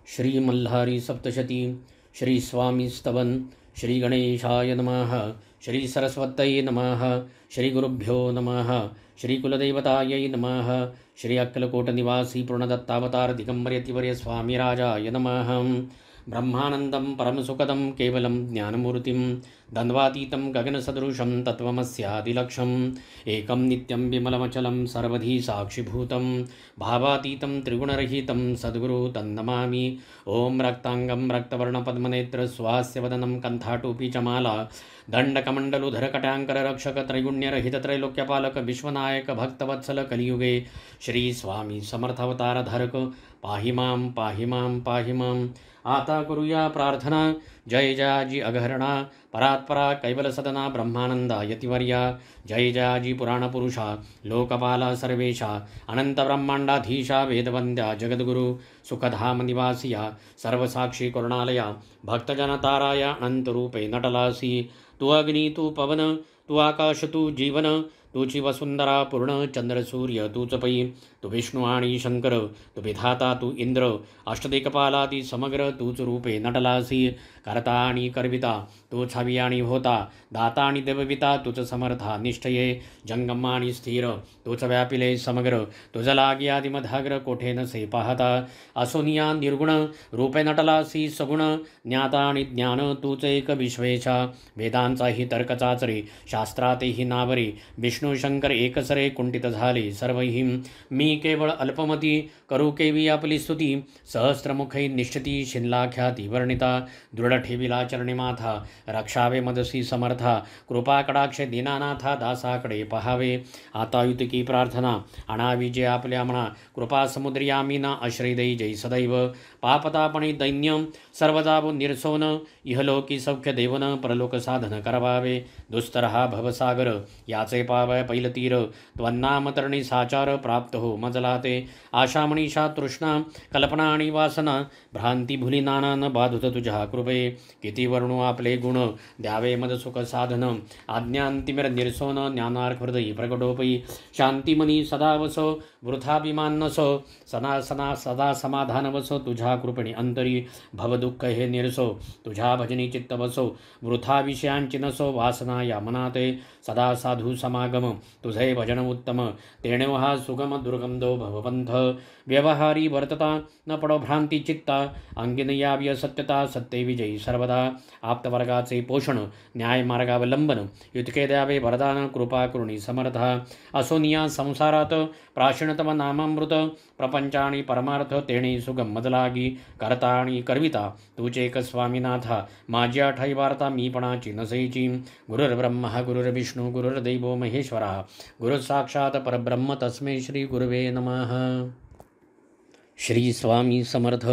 श्री मल्हारी सप्तशती, श्री स्वामी स्तवन, श्री गणेशाय नमः, श्री सरस्वत्यै नमः, श्री गुरुभ्यो नमः, श्री कुलदेवतायै नमः, श्री अक्कलकोटनिवासी पूर्णदत्तावतार दिगंबर यतिवर्य स्वामीराजाय नमः। ब्रह्मानंदं परमसुखदं केवलं ज्ञानमूर्तिं द्वन्द्वातीतं गगनसदृशं तत्त्वमस्यादिलक्ष्यम् एकं नित्यं विमलमचलं सर्वधी साक्षिभूतं भावातीतं त्रिगुणरहितं सद्गुरु तन्नमामि। ॐ रक्तांगं रक्तवर्णपद्मनेत्र स्वास्य वदनं कण्ठाटोपी च माला दण्डकमण्डलुधर कटाङ्कर रक्षक त्रैगुण्यरहित त्रैलोक्यपालक विश्वनायक भक्तवत्सल कलियुगे श्री स्वामी समर्थावतारधारक पाहि मां पाहि मां। आता करूया प्रार्थना। जय जयाजी अघहरणा परात्परा कैवल सदना ब्रह्मानंदा यतिवर्या, जय जयाजी पुराणपुरुषा लोकपाला सर्वेशा अनंत ब्रह्मांडाधीशा वेदवंद्या जगद्गुरु सुखधाम निवासिया सर्वसाक्षी करुणालया भक्तजनताराया अनंतरूपे नटलासी। तू अग्नि तू पवन तू आकाश तू जीवन तूची वसुंधरा पूर्ण चंद्र सूर्य तूच पै। तू विष्णू आणि शंकर तू विधाता तू इंद्र अष्टदिक्पालादी समग्र तूच रूपे नटलासी। करता आणि करविता तूच हवी आणि होता दाता आणि देवविता तूच समर्था निष्ठये जंगम आणि स्थिर तूच व्यापिले समग्र तुझ लागी आदिमधाग्र कोठे नसे पाहता। असोनिया निर्गुण रूपे नटलासी सगुण ज्ञाता आणि ज्ञान तूच एक विश्वेशा वेदांचाही तर्क चाचरे शास्त्रातेही नावरे विष्णू शंकर एकसरे कुंठित झाले सर्वही। मी केवळ अल्पमती करू केवी आपली स्तुती सहस्त्रमुखै निश्चिती शिनलाख्याती वर्णिता दृढ ठेविला चरणी माथा रक्षावे मदसी समर्था कृपा कडाक्ष दीनानाथा दासाकडे पहावे। आता युतिकी प्रार्थना आणावी जे आपल्या म्हणा कृपा समुद्री आमीना आश्रय देई जय सदैव पापतापणी दैन्य सर्वजाव निरसोन इहलोकी सौख्य देवन परलोक साधन करवावे। दुस्तर हा भवसागर याचे पावय पैलतीर त्वन्नामतरणी साचार प्राप्त हो मजला ते आशा मनीषा तृष्णा कल्पना आणि वासना भ्रांती भुली नाना न बाधुत तुझ्या कृपे। किती वर्णू आपले गुण द्यावे मद सुख साधन आज्ञांतिमिर निरसोन ज्ञानार्क हृदयी प्रकटोपई शांतिमनी सदा वसो वृथाभिमान नसो सना सना सदा समाधान वसो तुझ्या कृपणी अंतरी भवदुःख हे निरसो तुझ्या भजनी चित्त वसो वृथा विषयांची नसो वासना या मनाते सदा साधू समागम तुझे भजन उत्तम तेणेव हा सुगम दुर्गंधो भवपंथ व्यवहारी वर्तता न पडो भ्रांती चित्ता अंगिन यावी असत्यता सत्य विजयी सर्वदा आप्तवर्गाचे पोषण न्याय मार्गावलंबन युतके द्यावे वरदान कृपा करुणी समर्था। असोनिया संसारात प्राशीणतम नामामृत प्रपंच आणि परमार्थ तेणे सुगम मजलागी करता आणि करविता तुझे एक स्वामीनाथा माझी आठाई वार्ता मीपणाची नसैची। गुरुर्ब्रह्मा गुरुर्विष्णू गुरुर्दैवो महेश्वरा गुरु साक्षात परब्रह्म तस्मै श्री गुरुवे नमः। श्री स्वामी समर्थ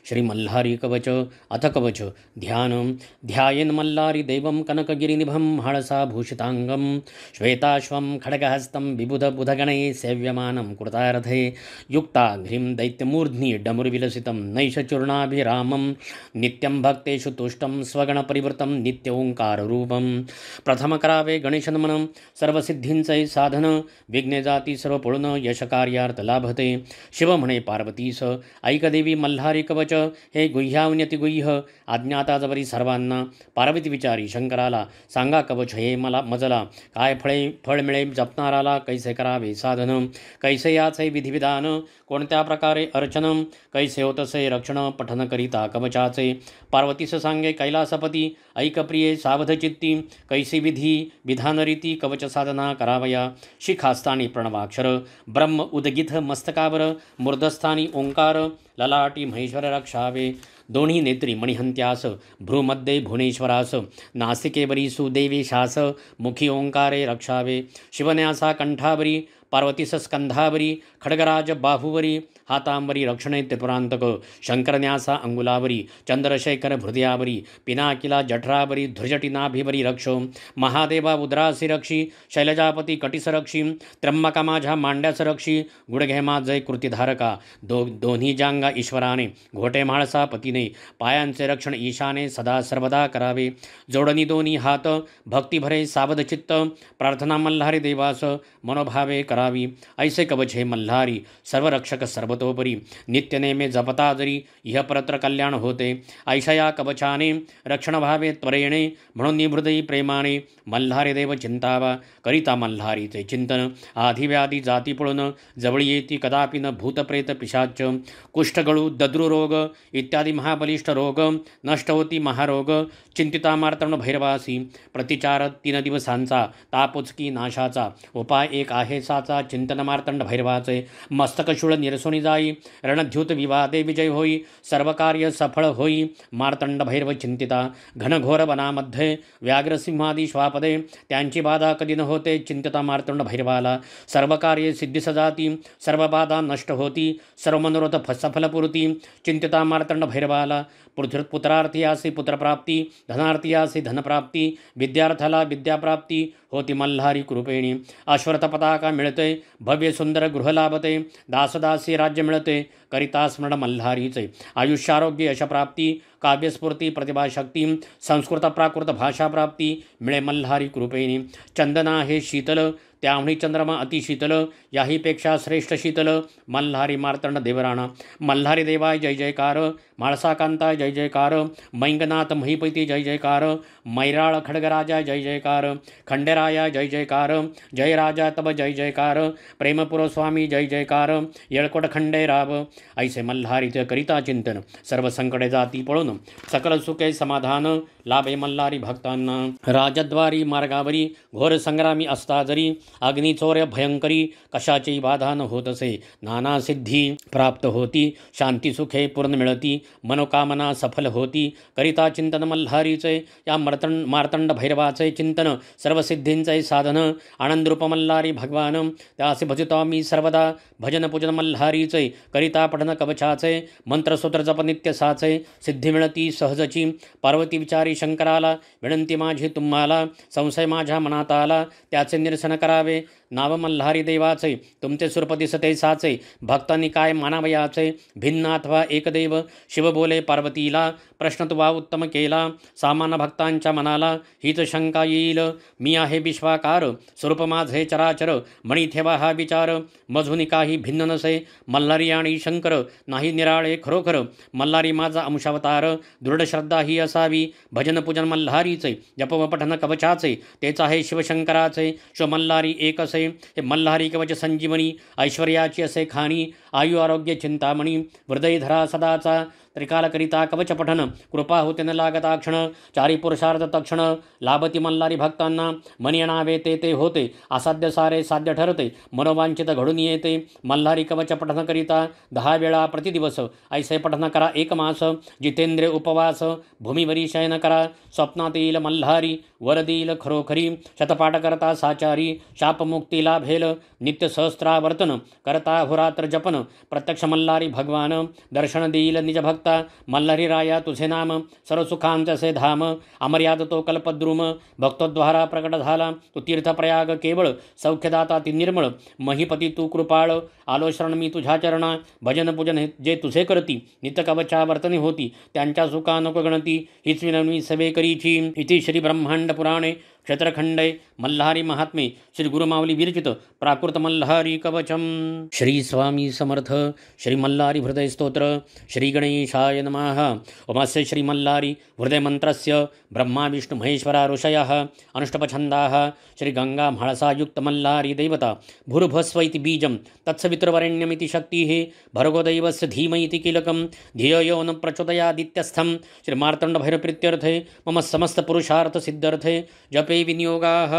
श्री मल्हारी कवच अथ कवच ध्यान ध्यायेन मल्लारी देवं कनकगिरिनिभं हळसा भूषितांगं श्वेताश्वं खड्गहस्तं विबुधबुधगणे सेव्यमानं कृतार्थे युक्ताघ्रिं दैत्यमूर्ध्नि डमरुविलसितं नैषचूर्णाभिरामं नित्यं भक्तेषु तुष्टं स्वगणपरिवृतं नित्य ओंकाररूपं। प्रथम करावे गणेशनमनं सर्वसिद्धींचे साधन विघ्ने जाती सर्व पळून यशकार्यार्थ लाभते। शिव म्हणे पार्वतीस ऐक देवी मल्हारी कवच हे गुह्यावन्यति गुह्य अज्ञाता जबरी सर्वांना पार्वती विचारी शंकराला सांगा कवच हे मला मजला काय फळ मिळे जपणाराला कैसे करावे साधन कैसे याचे विधिविधान कोणत्या प्रकारे अर्चन कैसे होतसे रक्षण पठन करिता कवचाचे। पार्वतीस सांगे कैलासपती ऐक प्रिये सावधचित्ती कैसी विधी विधानरीती कवच साधना करावया। शिखास्थानी प्रणवाक्षर ब्रह्म उदगित मस्तकावर मूर्धस्थानी ओंकार ललाटी महेश्वर रक्षावे। दोन्ही नेत्री मणिहंत्यास भ्रूमध्ये भुवनेश्वरास नासिकेवरी सुदेवेशास मुखी ओंकारे रक्षावे। शिवन्यासा कंठावरी पार्वतीस स्कंधावरी खड्गराज बाहुवरी हातांबरी रक्षणे त्रिपुरांतक शंकरन्यासा अंगुलावरी चंद्रशेखर हृदयावरी पिनाकिला जठरावरी ध्वजटिनाभिवरी रक्षो महादेवा उदरासी रक्षी शैलजापती कटिस रक्षी त्र्यंबका माझ्या मांड्यास रक्षी गुडघे माझे कृतीधारका दोन्ही जांगा ईश्वराने घोटे म्हाळसा पतीने पायांचे रक्षण ईशाने सदा सर्वदा करावे। जोडणी दोन्ही हात भक्तिभरे सावध चित्त प्रार्थना मल्हारी देवास मनोभावे करा धरावी ऐसे कवच हे मल्हारी सर्वरक्षक सर्वतोपरी नित्यनेमे जपता जरी इह परत्र कल्याण होते ऐशा या कवचाने रक्षण व्हावे त्वरेणे म्हणून निहृदयी प्रेमाने मल्हारी देव चिंतावा करिता मल्हारीचे चिंतन आधिव्याधी जाती पळून जवळी येती कदापि न भूतप्रेत पिशाच कुष्ठगळू दद्रुरोग इत्यादी महाबलिष्ठ रोग नष्ट होती महारोग चिंतिता मार्तंड भैरवासी प्रतिचार 3 दिवसांचा तापोचकी नाशाचा उपाय एक आहे साचा चिंतन मार्तंड भैरवाचे मस्तकशूळ निरसोनी जाई रणद्युत विवादे विजय होई सर्व कार्य सफळ होई मार्तंड भैरव चिंतिता घनघोर वनामध्ये व्याघ्रसिंहादी श्वापदे त्यांची बाधा कधी न होते चिंतिता मार्तंड भैरवाला सर्व कार्ये सिद्धिस जाती सर्व बाधा नष्ट होती सर्व मनोरथ सफलपूर्ती चिंतिता मार्तंड भैरवाला पुत्रार्थी असे पुत्रप्राप्ती धनार्थी असे धनप्राप्ती विद्यार्थ्याला विद्याप्राप्ती होती मल्हारी कृपेणी अश्वत्थ पताका मिळते भव्य सुंदर गृह लाभते दासदासी राज्य मिळते करिता स्मरण मल्हारीचे आयुष्यारोग्य यशप्राप्ती काव्यस्फूर्ती प्रतिभाशक्ती संस्कृत प्राकृत भाषाप्राप्ती मिळे मल्हारी कृपेणी चंदना हे शीतल त्यामुळे चंद्रमा अतिशीतल याहीपेक्षा श्रेष्ठ शीतल मल्हारी मार्तंड देवराणा मल्हारी देवाय जय जयकार म्हाळसाकांता जय जयकार मैंगनाथ महिपैती जय जयकार मैराळ खडगराजा जय जयकार खंडेराया जय जयकार जय राजा तब जय जयकार प्रेमपुर स्वामी जय जयकार येळकोट खंडेराव ऐसे मल्हारीचे करिता चिंतन सर्व संकटे जाती पळून सकल सुखे समाधान लाभे मल्हारी भक्तांना राजद्वारी मार्गावरी घोर संग्रामी असता जरी अग्निचौर्य भयंकरी कशाची बाधा न होत असे नाना सिद्धी प्राप्त होती शांती सुखे पूर्ण मिळती मनोकामना सफल होती करिता चिंतन मल्हारीचे या मार्तंड भैरवाचे चिंतन सर्व सिद्धींचे साधन आनंदरूप मल्हारी भगवान त्यासे भजितो मी सर्वदा भजन पूजन मल्हारीचे करिता पठन कवचाचे मंत्रसूत्र जप नित्य साचे सिद्धी मिळती सहजची पार्वती विचारी शंकराला विनंती माझी तुम्हाला संशय माझ्या मनात आला त्याचे निरसन करावे नाव मल्हारी देवाचे तुमचे सुरप दिसते साचे भक्तांनी काय मानावयाचे भिन्न अथवा एकदेव शिव बोले पार्वतीला प्रश्न तुवा उत्तम केला सामान्य भक्तांच्या मनाला हीच शंका येईल मी आहे विश्वाकार स्वरूप माझे चराचर मणी ठेवा हा विचार मधुनी काही भिन्न नसे मल्हारी आणि शंकर नाही निराळे खरोखर मल्हारी माझा अंशावतार दृढ श्रद्धा ही असावी भजन पूजन मल्हारीचे जप व पठन कवचाचे तेच आहे शिवशंकराचे शिव मल्हारी एक असे हे मल्हारी कवच संजीवनी ऐश्वर्याची असे खाणी आयु आरोग्य चिंतामणी हृदय धरा सदाचा त्रिकालकरिता कवच पठन कृपा होते न लागता क्षण चारी पुरुषार्थ तक्षण लाभती मल्हारी भक्तांना मनी अणावे ते होते असाध्य सारे साध्य ठरते मनोवांचित घडून येते मल्हारी कवच पठन करिता 10 वेळा प्रतिदिवस ऐसे पठन करा 1 मास जितेंद्रिय उपवास भूमीवरी शयन करा स्वप्नात येईल मल्हारी वर देईल खरोखरी शतपाठ करता साचारी शापमुक्ती लाभेल नित्य सहस्त्रावर्तन करता होरात्र जपन प्रत्यक्ष मल्हारी भगवान दर्शन देईल निज भक्ता मल्हारी राया तुझे नाम सर्व सुखांचे असे धाम अमर्याद तो कल्पद्रुम भक्तोद्वारा प्रकट झाला तू तीर्थप्रयाग केवळ सौख्यदाता ती निर्मळ महीपती तू कृपाळ आलो शरण मी तुझ्या चरणा भजन पूजन जे तुझे करती नित्य कवचा वर्तनी होती त्यांच्या सुखा नको गणती हीच विनवणी सवे करीची इति श्री ब्रह्मांड पुराणे क्षेत्रखंडे मल्हारी महात्मे श्री गुरुमावली विरचित प्राकृत मल्हारी कवचम श्री स्वामी समर्थ श्री मल्हारी हृदय स्तोत्र श्री गणेशाय नमः उमास्य श्री मल्हारी हृदय मंत्रस्य ब्रह्मा विष्णु महेश्वरा ऋषयः अनुष्टपछन्दाः श्री गंगा म्हाळसायुक्त मल्हारी देवता भूर्भस्व इति बीजं तत्सवितुर्वरेण्यमिति शक्तिः भर्गो दैवस्य धीमहि इति कीलकं धियो यो न प्रचोदयादित्यस्थं श्री मार्तंड भैरवप्रीत्यर्थे मम समस्त पुरुषार्थ सिद्ध्यर्थे जपे विनियोगाः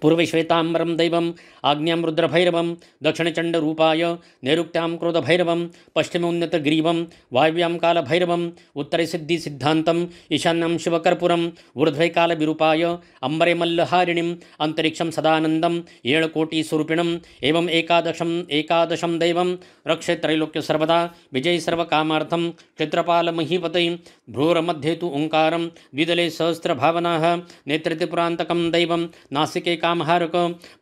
पूर्वे श्वेताम्बरं दैवम् आग्न्यां रुद्रभैरवं दक्षिणचण्डरूपाय नैऋत्यां क्रोधभैरवं पश्चिमे उन्नतग्रीवं वायव्यां कालभैरवम् उत्तरे सिद्धिसिद्धान्तम् ईशान्यं शिवकर्पूरम् ऊर्ध्वे कालविरूपाय अम्बरे मल्लहारिणीम् अन्तरिक्षं सदानन्दं येळकोटिस्वरूपिणम् एवम् एकादशं दैवं रक्षे त्रैलोक्य सर्वदा विजयी सर्वकामार्थं क्षेत्रपालमहीपते भ्रूरमध्ये तु ओङ्कारं द्विदले सहस्रभावनाः नेत्रे पुरान्तकं नामकं दैवं नासिके कामहारक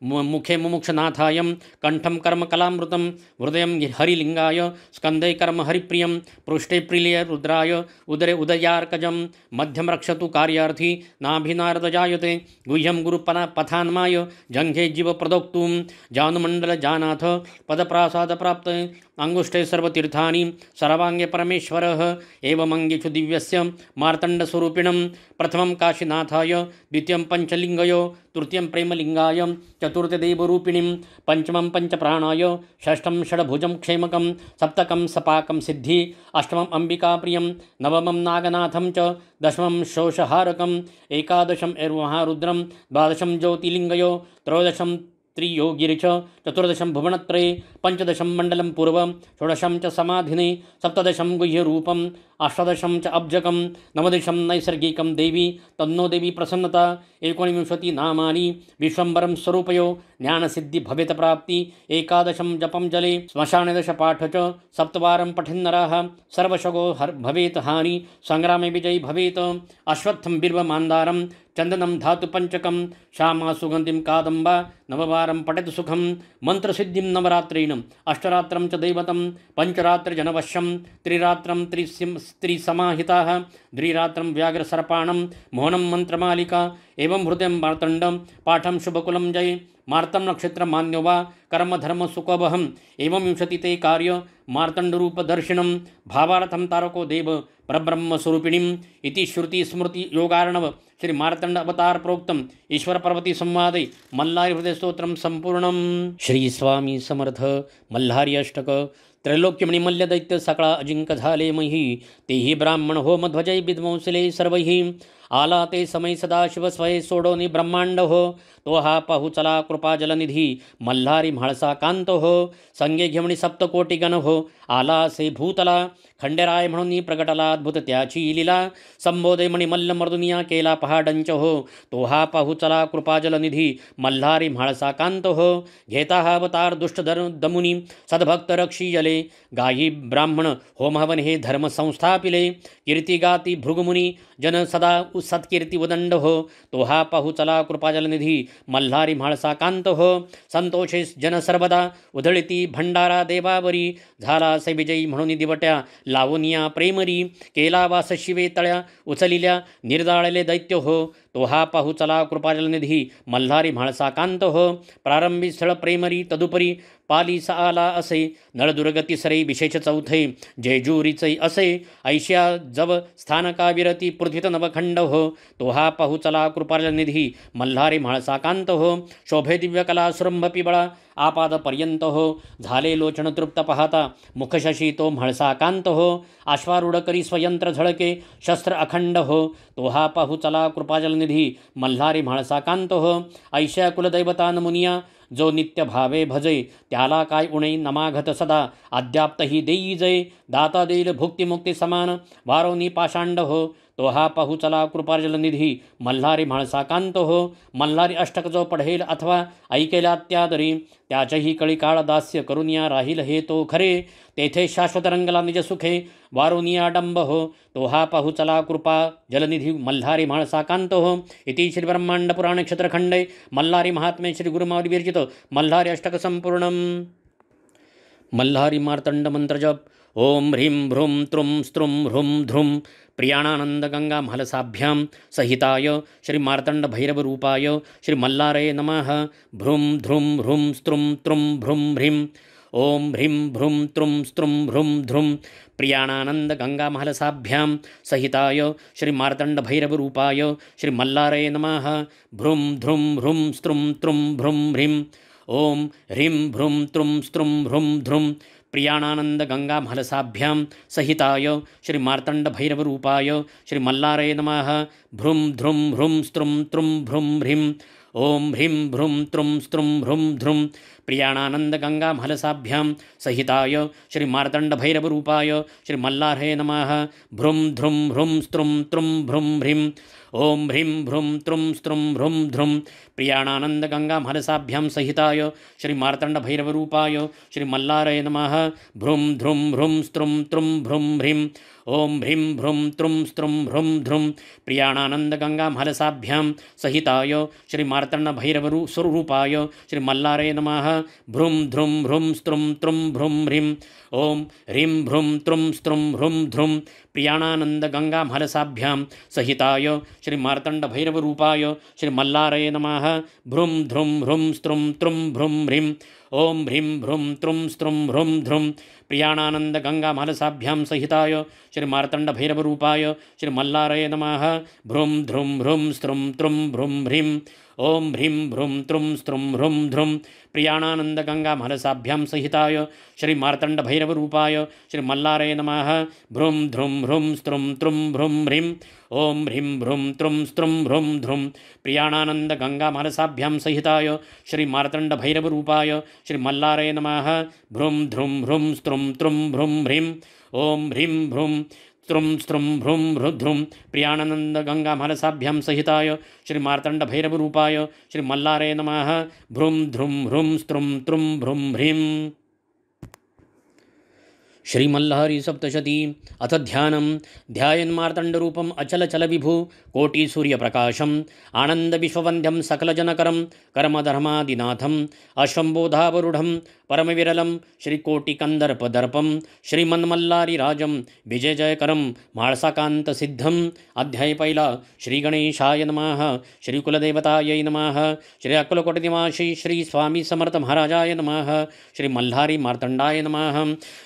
मुखे मुमुक्षनाथाय कंठं कर्मकलामृतं हृदयं हरिलिंगाय स्कन्धे कर्म हरिप्रियं पृष्ठे प्रिलिय रुद्राय उदरे उदयार्कजं मध्यम रक्षतु कार्यार्थी नाभिनारद जायते गुह्यं गुरुपथान्माय जंघे जीव प्रदोक्तुं जानुमण्डल जानाथ पदप्रासाद प्राप्त अंगुष्ठे सर्वतीर्थानि सर्वांगे परमेश्वरः एवमंगेषु दिव्यस्य मार्तण्डस्वरूपिणं प्रथमं काशीनाथाय द्वितीयं पंचलिंगयो तृतीयं प्रेमलिंगाय चतुर्थ देवरूपिणीं पंचमं पंचप्राणाय षष्ठं षड्भुजं क्षेमकं सप्तकं सपाकं सिद्धि अष्टमं अंबिकाप्रियं नवमं नागनाथं च दशमं शोषहारकं एकादशं एर्वहारुद्रं द्वादशं ज्योतिलिंगयो त्रयोदशं त्रियोगिरिच चतुर्दशं भुवनत्रये पंचदशं मण्डलं पूर्वं षोडशं च समाधिने सप्तदशं गुह्यरूपम् अष्टादशं च अब्जकं नवदशं नैसर्गिकं देवी तन्नो देवी प्रसन्नता 19 नामानि विश्वम्बरं स्वरूपयो ज्ञानसिद्धि भवेत प्राप्ति एकादशं जपं जले श्मशानदश पाठ च सप्तवारं पठन्नराः सर्वशगो भवेत हानि संग्रामे विजयी भवेत अश्वत्थं बिल्वमान्दारं चंदनं धातु पंचकं श्यामा सुगंधिं कादम्बा नववारं पठेत सुखं मंत्रसिद्धिं नवरात्रेण अष्टरात्रं च दैवतं पंचरात्रजनवश्यं त्रिरात्रं त्रिसमाहिताः द्विरात्रं व्याघ्रसर्पाणं मोहनं मंत्रमालिका एवं हृदयं मार्तण्डं पाठं शुभकुलं जय मार्तम नक्षत्र मान्यो वा कर्म धर्म सुखवहम एवं विंशतिते कार्य मार्तण्डरूपदर्शिनं भावार्थं तारको देव परब्रह्म स्वरूपिणीम् इति श्रुति स्मृति योगार्णव श्री मार्तंड अवतार प्रोक्तम ईश्वर पर्वती संवादे मल्हारी हृदय स्तोत्रम संपूर्णम। श्री स्वामी समर्थ मल्हारी अष्टक त्रैलोक्यमणि मल्ल दैत्य सकळा अजिंक झाले मही तेही ब्राह्मण हो मध्वजय विद्वंसले सर्वही आला ते समय सदाशिव स्वय सोडोनी ब्रह्मांड हो तो हा पाहू चला कृपा जलनिधी मल्हारी म्हाळसा कांत हो संगे घेवणी सप्तकोटी गण हो आला से भूतला खंडेराय म्हणून प्रगटला अद्भुत त्याची लीला संबोधे मणी मल्ल मर्दुनिया केला पहाडंच हो तो हा पाहू चला कृपा जलनिधी मल्हारी म्हाळसा कांत हो घेता हा अवतार दुष्ट दमुनी सद्भक्त रक्षीयले गायी ब्राह्मण होम हवन हे धर्म संस्थापिले कीर्ती गाती भृगमुनी जन सदा सत्कीर्ती उदंड हो तो हा पाहू चला कृपा जलनिधी मल्हारी म्हाळसा कांत हो संतोषे जन सर्वदा उधळती भंडारा देवावरी झाला से विजयी म्हणून दिवट्या लावनिया प्रेमरी केला वास शिवे तळ्या उचलिल्या निर्दाळले दैत्य हो तो हा पाहू चला कृपाजलनिधी मल्हारी म्हाळसा कांत हो प्रारंभी स्थळ प्रेमरी तदुपरी पालीस आला असे नळदुर्गती सरे विशेष चौथे जेजुरीचे असे ऐश्या जव स्थानकाविरती पृथ्वीत नवखंड हो तो हा पाहू चला कृपाजलनिधी मल्हारी म्हाळसा कांत हो शोभे दिव्य कला सुरंभ पिबळा आपादपर्यंत हो झाले लोचन तृप्त पाहता मुखशशी तो म्हाळसा कांत हो आश्वारूढ करी स्वयंत्र झळके शस्त्र अखंड हो तो हा पाहू चला कृपाजलनिधी मल्हारी म्हाळसा कांत हो ऐश्या कुलदैवतान मुनिया जो नित्य भावे भजे त्याला काय उणे नमाघत सदा अद्याप्तही देई जय दाता देईल भुक्तिमुक्ती समान वारोनी पाषांड हो तो हा पाहू चला कृपाजलनिधी मल्हारी म्हाळसा कांत हो मल्हारी अष्टक जो पढेल अथवा ऐकेला त्यादरी त्याचेही कळी काळ दास्य करुनिया राहील हे तो खरे तेथे शाश्वत रंगला निज सुखे वारुनिया डंब हो तो हा पाहू चला कृपा जलनिधी मल्हारी म्हाळसा कांत हो इति श्री ब्रह्मांड पुराण क्षेत्रखंडे मल्हारी महात्म्ये श्री गुरुमावली विरचित मल्हारी अष्टक संपूर्णम। मल्हारी मार्तंड मंत्र जप ओम ह्रीं भ्रूं त्रुं स्त्रुं ह्रूं ध्रुं प्रियाणानंद गंगा महलसाभ्यां सहिताय श्री मार्तंड भैरव रूपाय श्री मल्लारे नमः। भ्रूं ध्रुं ह्रूं स्त्रुं त्रुं भ्रूं ह्रीं ओम ह्रीं भ्रूं त्रुं स्त्रुं ह्रूं ध्रुं प्रियाणानंद गंगा महलसाभ्यां सहिताय श्री मार्तंड भैरव रूपाय श्री मल्लारे नमः। भ्रूं ध्रुं ह्रूं स्त्रुं त्रुं भ्रूं ह्रीं ओम ह्रीं भ्रूं त्रुं स्त्रुं ह्रूं ध्रुं प्रियाणानंद गंगा महलसाभ्यां सहिताय श्री मार्तंड भैरव रूपाय श्री मल्लारे नमः। भ्रूं ध्रुं ह्रूं स्त्रुं त्रुं भ्रूं ह्रीं ओम ह्रीं भ्रूं त्रुं स्त्रुं ह्रूं ध्रुं प्रियाणानंद गंगा महलसाभ्यां सहिताय श्री मार्तंड भैरव रूपाय श्री मल्लारे नमः। भ्रूं ध्रुं ह्रूं स्त्रुं त्रुं भ्रूं ह्रीं ओम ह्रीं भ्रूं त्रुं स्त्रुं ह्रूं ध्रुं प्रियाणानंद गंगा महलसाभ्यां सहिताय श्री मार्तंड भैरव रूपाय श्री मल्लारे नमः। भ्रूं ध्रुं ह्रूं स्त्रुं त्रुं भ्रूं ह्रीं ओम ह्रीं भ्रूं त्रुं स्त्रुं भ्रूं ध्रुं प्रियाणानन्दगङ्गामहलसाभ्यां सहिताय श्री मार्तण्डभैरवरु स्वरूपाय श्री मल्लारे नमः। भ्रूं ध्रुं भ्रूं स्त्रुं त्रुं भ्रूं ह्रीं ओम ह्रीं भ्रूं त्रुं स्त्रुं भ्रूं ध्रुं प्रियाणानन्दगङ्गामहलसाभ्यां सहिताय श्री मार्तण्डभैरवरूपाय श्री मल्लारे नमः। भ्रूं ध्रुं भ्रूं स्त्रुं त्रुं भ्रूं ह्रीं ओम ह्रीं भ्रूं त्रुं स्त्रुं भ्रूं ध्रुं प्रियाणानन्दगङ्गामहलसाभ्यां सहिताय श्री मार्तण्डभैरवरूपाय श्री मल्लारे नमः। भ्रूं ध्रुं भ्रूं स्त्रुं त्रुं भ्रूं ह्रीं ओम ह्रीं भ्रूं त्रुं स्त्रुं भ्रूं ध्रुं प्रियाणानन्दगङ्गामहलसाभ्यां सहिताय श्री मार्तण्डभैरवरूपाय श्री मल्लारे नमः। भ्रूं ध्रुं भ्रूं स्त्रुं त्रुं भ्रूं ह्रीं ओम ह्रीं भ्रूं त्रुं स्त्रुं भ्रूं ध्रुं प्रियाणानन्दगङ्गामहलसाभ्यां सहिताय श्री मार्तण्डभैरवरूपाय श्री मल्लारे नमः। भ्रूं ध्रुं भ्रूं स्त्रुं त्रुं भ्रूं ह्रीं ओम ह्रीं भ्रूं त्रुं स्त्रुं भ्रूं ध्रुं प्रियाणानन्दगङ्गामहलसाभ्यां सहिताय श्री मार्तण्डभैरवरूपाय श्री मल्लारे नमः। भ्रूं ध्रुं भ्रूं स्त्रुं त्रुं भ्रूं ह्रीं। श्रीमल्लहरी सप्तशती अथ ध्यानं ध्यायन्मार्तण्डरूपम् अचलचलविभु कोटिसूर्यप्रकाशम् आनन्दविश्ववन्द्यं सकलजनकरं कर्मधर्मादिनाथम् अश्वम्बोधावरूढं परमविरलं श्रीकोटिकन्दर्पदर्पं श्रीमन्मल्लारिराजं विजयजयकरं म्हाळसाकान्तसिद्धम्। अध्याय पहिला श्रीगणेशाय नमः। श्रीकुलदेवतायै नमः। श्री अक्कलकोटनिवासी श्री स्वामी समर्थ महाराजाय नमः। श्री मल्हारी मार्तंडाय नमः।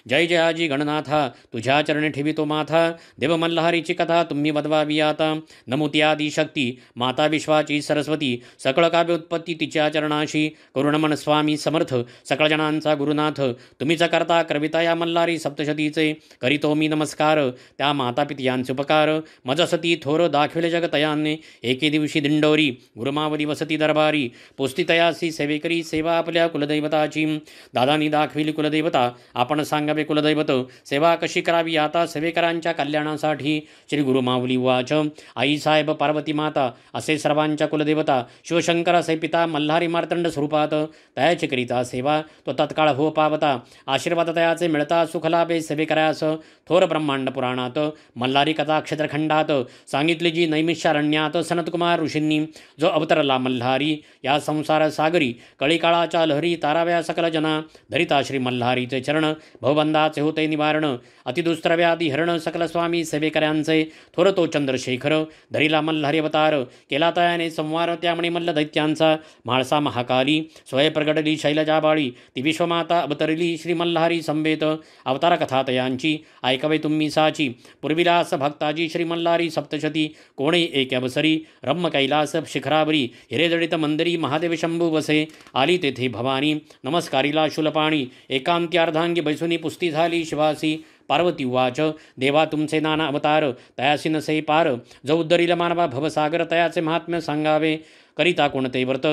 जय जयाजी गणनाथा तुझ्या चरणी ठेवितो माथा देव मल्हारीची कथा तुम्ही वदवावी आता। नमोती आदी शक्ती माता विश्वाची सरस्वती सकळ काव्य उत्पत्ती तिच्या चरणाशी करुणमन स्वामी समर्थ सकळ जणांचा गुरुनाथ तुम्हीच करता करविता या मल्हारी सप्तशतीचे करीतो मी नमस्कार। त्या माता पित्यांचे उपकार मजसती थोर दाखविले जगतयाने एके दिवशी दिंडोरी गुरुमावली वसती दरबारी पोस्ती तयासी सेवेकरी सेवा आपल्या कुलदैवताची दादानी दाखविली कुलदैवता आपण सांगावे कुलदैवत सेवा कशी करावी आता सेवेकरांच्या कल्याणासाठी श्री गुरुमाऊली उवाच आई साहेब पार्वती माता असे सर्वांच्या कुलदेवता शिवशंकर असे पिता मल्हारी मार्तंड स्वरूपात तयाची करिता सेवा तो तत्काळ हो पावता आशीर्वाद तयाचे मिळता सुखलाभे सेवेकरास थोर ब्रह्मांड पुराणात मल्हारी कथा क्षेत्रखंडात सांगितली जी नैमिषारण्यात सनतकुमार ऋषींनी जो अवतरला मल्हारी या संसार सागरी कळीकाळाच्या लहरी ताराव्या सकल जना धरिता श्री मल्हारीचे चरण भवबंधाचे होते निवारण अतिदुस्तर व्याधी हरण सकल स्वामी सेवेकऱ्यांचे थोर तो चंद्रशेखर धरिला मल्हारी अवतार केला तयाने संवार त्यामुळे मल्ल दैत्यांचा म्हाळसा महाकाली स्वय प्रगटली शैलजाबाळी ती विश्वमाता अवतरली श्री मल्हारी संवेत अवतार कथा तयांची ऐकवे तुम्ही साची पूर्विलास भक्ताजी श्री मल्हारी सप्तशती कोणे एक अवसरी रम्म कैलास शिखरावरी हिरेजडित मंदिरी महादेव शंभू वसे आली तेथे भवानी नमस्कारीला शूलपाणी एकांत्यार्धांगी बैसुनी पुस्ती झाली शिवासी पार्वती उवाच देवा तुमचे नाना अवतार तयासी नसे पार जो उद्धरील मानवा भवसागर तयाचे महात्म्य सांगावे करिता कोणते व्रत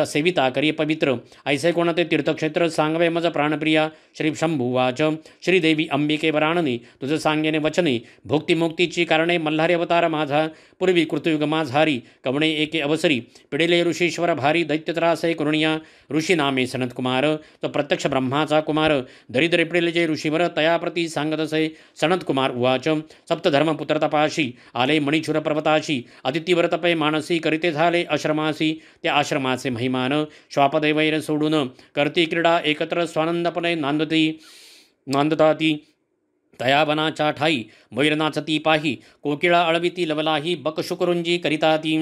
सेविता करी पवित्र ऐसे कोणते तीर्थक्षेत्र सांगवे मज प्राणप्रिया श्री शंभुवाच श्रीदेवी अंबिके वराणने तुझं सांगेने वचने भोक्तिमुक्तीची कारणे मल्हारी अवतार माझा पूर्वी कृतयुग माझारी कवणे एके अवसरी पिढेले ऋषीश्वर भारी दैत्यत्रासे करुणिया ऋषी नामे सनतकुमार तो प्रत्यक्ष ब्रह्माचा कुमार दरिद्रे पिढेले जे ऋषीवर तयाप्रती सांगतसे सनतकुमार उवाच सप्तधर्मपुत्र तपाशी आले मणिचूर पर्वताशी अदितीव्रतपे मानसी करिते झाले आश्रमासी त्या आश्रमाचे महिमान श्वापदैवैर सोडून करती क्रीडा एकत्र स्वानंदपणे नांदताती तया वनाच्या ठाई मैर नाचती पाही कोकिळा अळविती लवलाही बकशुकरुंजी करिता ती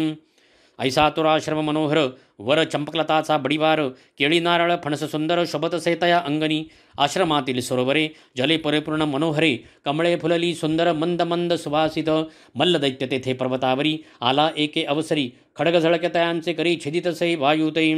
ऐसा तुराश्रम मनोहर वर चंपकलताचा बडीवार केळी नारळ फणस सुंदर शोभतसे तया अंगणी आश्रमातील सरोवरे जले परिपूर्ण मनोहरे कमळे फुलली सुंदर मंद मंद सुवासित मल्ल दैत्य तेथे पर्वतावरी आला एके अवसरी खडग झळके तयांचे करी छिदितसे वायुते